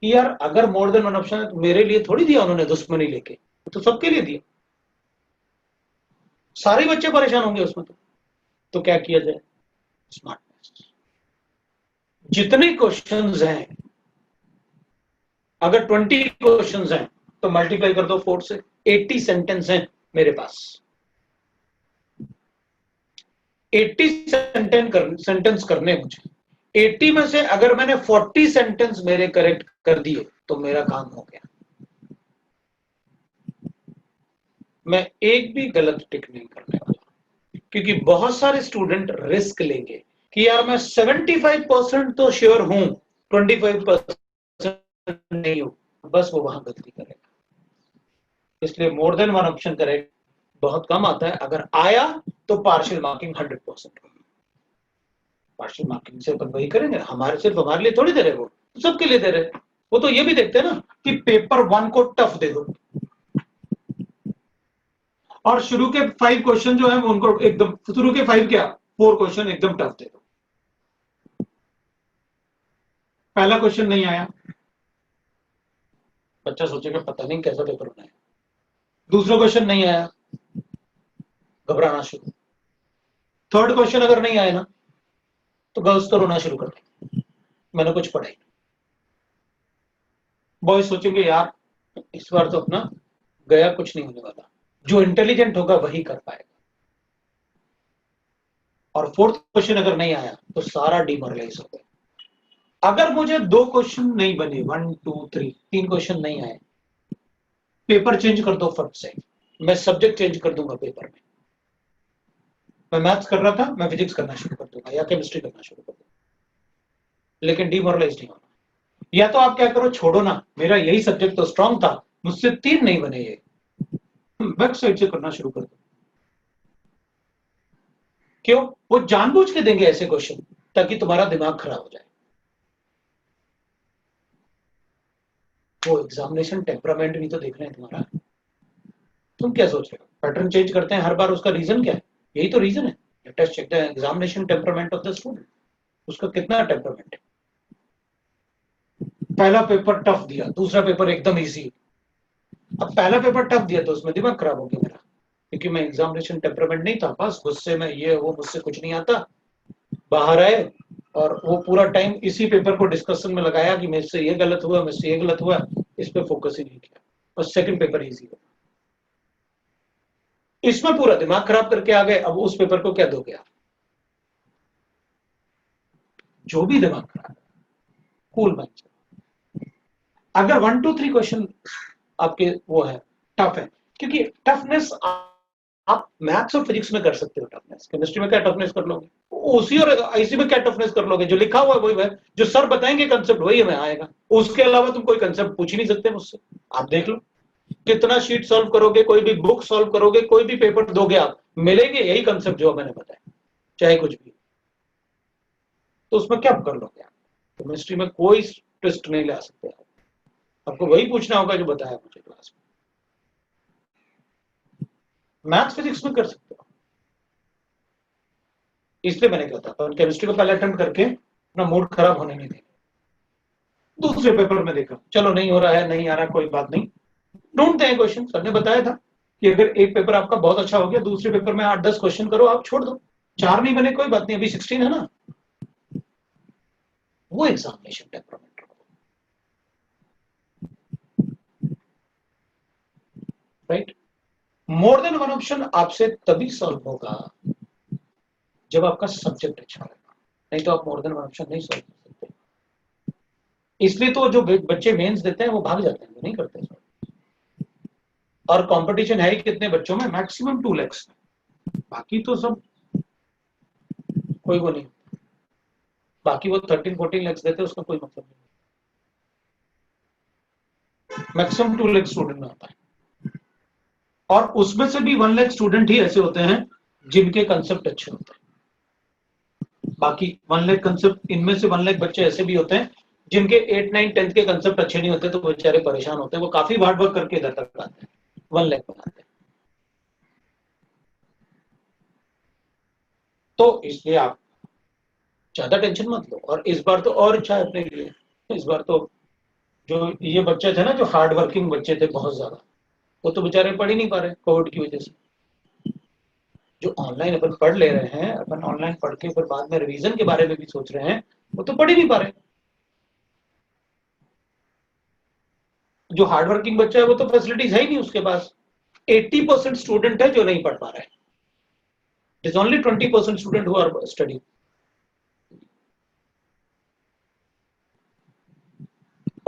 कि यार अगर मोर देन वन ऑप्शन है तो मेरे लिए थोड़ी दिया उन्होंने दुश्मनी लेके, तो सबके लिए दिया, सारे बच्चे परेशान होंगे उसमें। तो क्या किया जाए? स्मार्टनेस। जितने क्वेश्चंस हैं, अगर 20 क्वेश्चंस हैं तो मल्टीप्लाई कर दो 4 से। 80 सेंटेंस हैं मेरे पास। 80 सेंटेंस करने मुझे। 80 में से अगर मैंने 40 सेंटेंस मेरे करेक्ट कर दिए तो मेरा काम हो गया। मैं एक भी गलत टिक नहीं करने वाला, क्योंकि बहुत सारे स्टूडेंट रिस्क लेंगे कि यार मैं 75% तो श्योर हूं, 25% नहीं हूं, बस वो वहां गलती करेगा। इसलिए more than one option correct बहुत कम आता है। अगर आया तो पार्शियल मार्किंग 100%। पार्शियल मार्किंग से अपन वही करेंगे, हमारे सिर्फ हमारे लिए थोड़ी दे रहे, वो सबके लिए दे रहे। वो तो ये भी देखते हैं ना कि पेपर 1 को टफ दे दो, और शुरू के 5 क्वेश्चन जो है वो उनको एकदम, शुरू के 5 क्या 4 क्वेश्चन एकदम टफ दे दो। पहला क्वेश्चन नहीं आया, बच्चा सोचेगा पता नहीं कैसा पेपर बनाया। दूसरा क्वेश्चन नहीं आया, घबराना शुरू। थर्ड क्वेश्चन अगर नहीं आया ना तो गर्ल्स तो रोना शुरू कर देंगे, मैंने कुछ पढ़ा ही। बॉयज सोचेंगे यार इस बार तो अपना गया, कुछ नहीं होने वाला। जो इंटेलिजेंट होगा वही कर पाएगा। और फोर्थ क्वेश्चन अगर नहीं आया तो सारा डिमोरलाइज हो गया। अगर मुझे 2 क्वेश्चन नहीं बने, 1 2 3 3 क्वेश्चन नहीं आए, पेपर चेंज कर दो फट से। मैं सब्जेक्ट चेंज कर दूंगा पेपर में। मैं मैथ्स कर रहा था, मैं फिजिक्स करना शुरू कर दूंगा या केमिस्ट्री करना शुरू कर दूंगा, लेकिन डिमोरलाइज नहीं होना। या तो आप क्या करो, छोड़ो ना, मेरा यही सब्जेक्ट तो स्ट्रांग था, मुझसे 3 नहीं बने, ये बैक साइड से करना शुरू कर दो। क्यों? वो जानबूझ के देंगे ऐसे क्वेश्चन ताकि तुम्हारा दिमाग खराब हो जाए। वो एग्जामिनेशन टेम्परामेंट भी तो देखना है तुम्हारा। तुम क्या सोच रहे हो पैटर्न चेंज करते हैं हर बार, उसका रीजन क्या है? यही तो रीजन है। Test check the examination temperament of the student, उसका कितना टेम्परामेंट है। पहला पेपर टफ दिया, दूसरा पेपर एकदम इजी। अब पहला पेपर टफ दिया तो उसमें दिमाग खराब हो गया मेरा, क्योंकि मैं एग्जामिनेशन टेम्परामेंट नहीं था, बस गुस्से में ये वो, मुझसे कुछ नहीं आता। बाहर आए और वो पूरा टाइम इसी पेपर को डिस्कशन में लगाया कि मेरे से ये गलत हुआ, मुझसे ये गलत हुआ, इस पे फोकस ही नहीं किया। और सेकंड पेपर इजी हुआ, इसमें पूरा दिमाग खराब करके आ गए। अब उस पेपर को क्या दोगे आप? जो भी दिमाग खराब, कूल माइंड। अगर 1 2 3 क्वेश्चन आपके वो है, टफ है, क्योंकि टफनेस आप मैथ्स और फिजिक्स में कर सकते हो। टफनेस केमिस्ट्री में क्या टफनेस कर लोगे? उसी और आईसी में क्या टफनेस कर लोगे? जो लिखा हुआ है वही है, जो सर बताएंगे कंसेप्ट वही हमें आएगा। उसके अलावा तुम कोई कंसेप्ट पूछ ही नहीं सकते मुझसे। आप देख लो कितना शीट सॉल्व करोगे, कोई भी बुक सॉल्व करोगे, कोई भी पेपर दोगे आप, मिलेंगे यही कंसेप्ट जो मैंने बताया, चाहे कुछ भी। तो उसमें क्या कर लोगे आप? केमिस्ट्री में कोई ट्विस्ट नहीं ला सकते आप, आपको वही पूछना होगा जो बताया मुझे क्लास में। मैथ्स फिजिक्स में कर सकते हो। इसलिए मैंने कहा था केमिस्ट्री को पहले अटेम्प्ट करके अपना मूड खराब होने नहीं देना। दूसरे पेपर में देखा चलो नहीं हो रहा है, नहीं आ रहा, कोई बात नहीं, ढूंढते हैं क्वेश्चन। सर ने बताया था कि अगर एक पेपर आपका बहुत अच्छा हो गया, दूसरे पेपर में 8-10 क्वेश्चन करो, आप छोड़ दो। 4 नहीं बने कोई बात नहीं, अभी 16 है ना। वो examination temperament, right. More than one option आपसे तभी सॉल्व होगा जब आपका सब्जेक्ट अच्छा रहेगा, नहीं तो आप मोर देन वन ऑप्शन नहीं सॉल्व कर सकते। इसलिए तो जो बच्चे मेंस देते हैं वो भाग जाते हैं, वो नहीं करते। और कंपटीशन है ही कितने बच्चों में? मैक्सिमम 2 लाख। बाकी तो सब कोई वो नहीं, बाकी वो 13-14 लाख देते हैं, उसका कोई मतलब नहीं। मैक्सिमम 2 लाख स्टूडेंट में होता है, और उसमें से भी 1 लाख स्टूडेंट ही ऐसे होते हैं जिनके कंसेप्ट अच्छे होते हैं। बाकी 1 लाख कंसेप्ट, इनमें से 1 लाख बच्चे ऐसे भी होते हैं जिनके 8 9 10th के कंसेप्ट अच्छे नहीं होते, तो वो बेचारे परेशान होते हैं, वो काफी हार्ड वर्क करके इधर तक आते हैं, 1 लाख बनाते हैं। तो इसलिए आप ज्यादा टेंशन मत लो। और इस बार तो और अच्छा है अपने लिए। इस बार तो जो ये बच्चे थे ना, जो हार्ड वर्किंग बच्चे थे बहुत ज्यादा, वो तो बेचारे पढ़ ही नहीं पा रहे कोविड की वजह से। जो ऑनलाइन अपन पढ़ ले रहे हैं, अपन ऑनलाइन पढ़ के फिर बाद में रिवीजन के बारे में भी सोच रहे हैं, वो तो पढ़ ही नहीं पा रहे। जो हार्ड वर्किंग बच्चा है वो तो फैसिलिटीज है ही नहीं उसके पास। 80% स्टूडेंट है जो नहीं पढ़ पा रहे हैं, it is only 20% student who are study.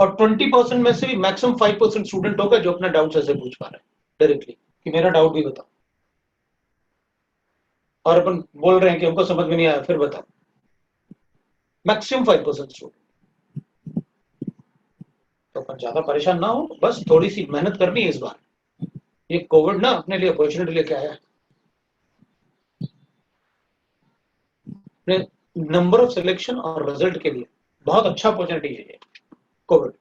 और 20% में से भी मैक्सिमम 5% स्टूडेंट होगा जो अपना डाउट्स ऐसे पूछ पा रहे हैं डायरेक्टली कि मेरा डाउट भी बताओ, और अपन बोल रहे हैं कि हमको समझ में नहीं आया फिर बताओ। Maximum 5% student. तो अपन ज्यादा परेशान ना हो, बस थोड़ी सी मेहनत करनी है इस बार। ये कोविड ना अपने लिए अपॉर्चुनिटी लेके आया है। नंबर ऑफ सिलेक्शन और रिजल्ट के लिए बहुत अच्छा अपॉर्चुनिटी है ये कोविड।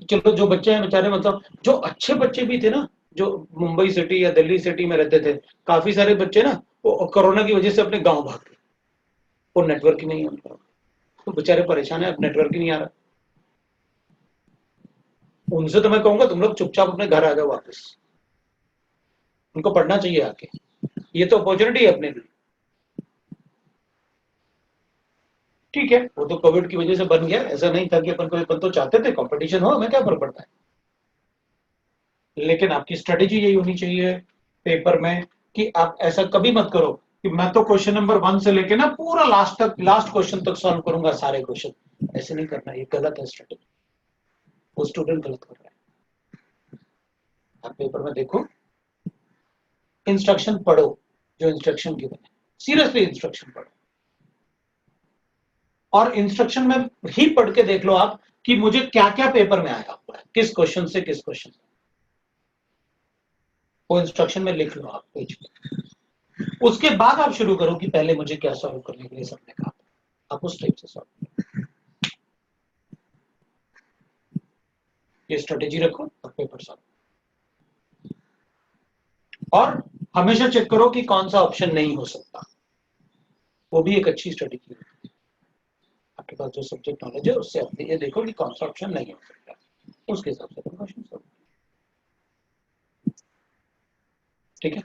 चलो जो बच्चे हैं बेचारे, मतलब जो अच्छे बच्चे भी थे ना, जो मुंबई सिटी या दिल्ली सिटी में रहते थे, काफी सारे बच्चे ना वो कोरोना की वजह से अपने गांव भाग गए। वो नेटवर्क ही नहीं है उनका, तो बेचारे परेशान है, अब नेटवर्क ही नहीं आ रहा। उनसे तो मैं कहूंगा तुम लोग चुपचाप अपने घर आ जाओ वापस, उनको पढ़ना चाहिए आके, ये तो अपॉर्चुनिटी है अपने लिए। ठीक है, वो तो कोविड की वजह से बन गया, ऐसा नहीं था कि अपन तो चाहते थे कंपटीशन हो, हमें क्या फर्क पड़ता है। लेकिन आपकी स्ट्रेटेजी यही होनी चाहिए पेपर में कि आप ऐसा कभी मत करो कि मैं तो क्वेश्चन नंबर 1 से लेके ना पूरा लास्ट क्वेश्चन तक सॉल्व करूंगा सारे क्वेश्चन। ऐसे नहीं करना, ये गलत है स्ट्रेटेजी, वो स्टूडेंट गलत कर रहा है। आप पेपर में देखो, इंस्ट्रक्शन पढ़ो, जो इंस्ट्रक्शन गिवन है सीरियसली इंस्ट्रक्शन पढ़ो, और इंस्ट्रक्शन में ही पढ़ के देख लो आप कि मुझे क्या क्या पेपर में आया हुआ है, किस क्वेश्चन से किस क्वेश्चन से, वो इंस्ट्रक्शन में लिख लो आप पेज पे। उसके बाद आप शुरू करो कि पहले मुझे क्या सॉल्व करने के लिए सबने कहा, आप उस टाइप से सॉल्व करो। ये स्ट्रेटेजी रखो और पेपर सॉल्व। और हमेशा चेक करो कि कौन सा ऑप्शन नहीं हो सकता, वो भी एक अच्छी स्ट्रेटेजी है। आपके पास जो सब्जेक्ट नॉलेज है उससे आप ये देखो कि कौन सा ऑप्शन नहीं हो सकता, उसके हिसाब से क्वेश्चन सॉल्व। ठीक है,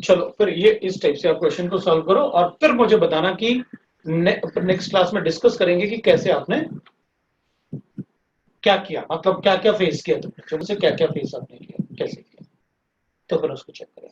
चलो फिर ये इस टाइप से आप क्वेश्चन को सॉल्व करो, और फिर मुझे बताना कि नेक्स्ट क्लास में डिस्कस करेंगे कि कैसे आपने क्या किया, मतलब क्या क्या फेस किया तुमने, से क्या क्या फेस आपने किया, कैसे किया, तो फिर उसको चेक करेंगे।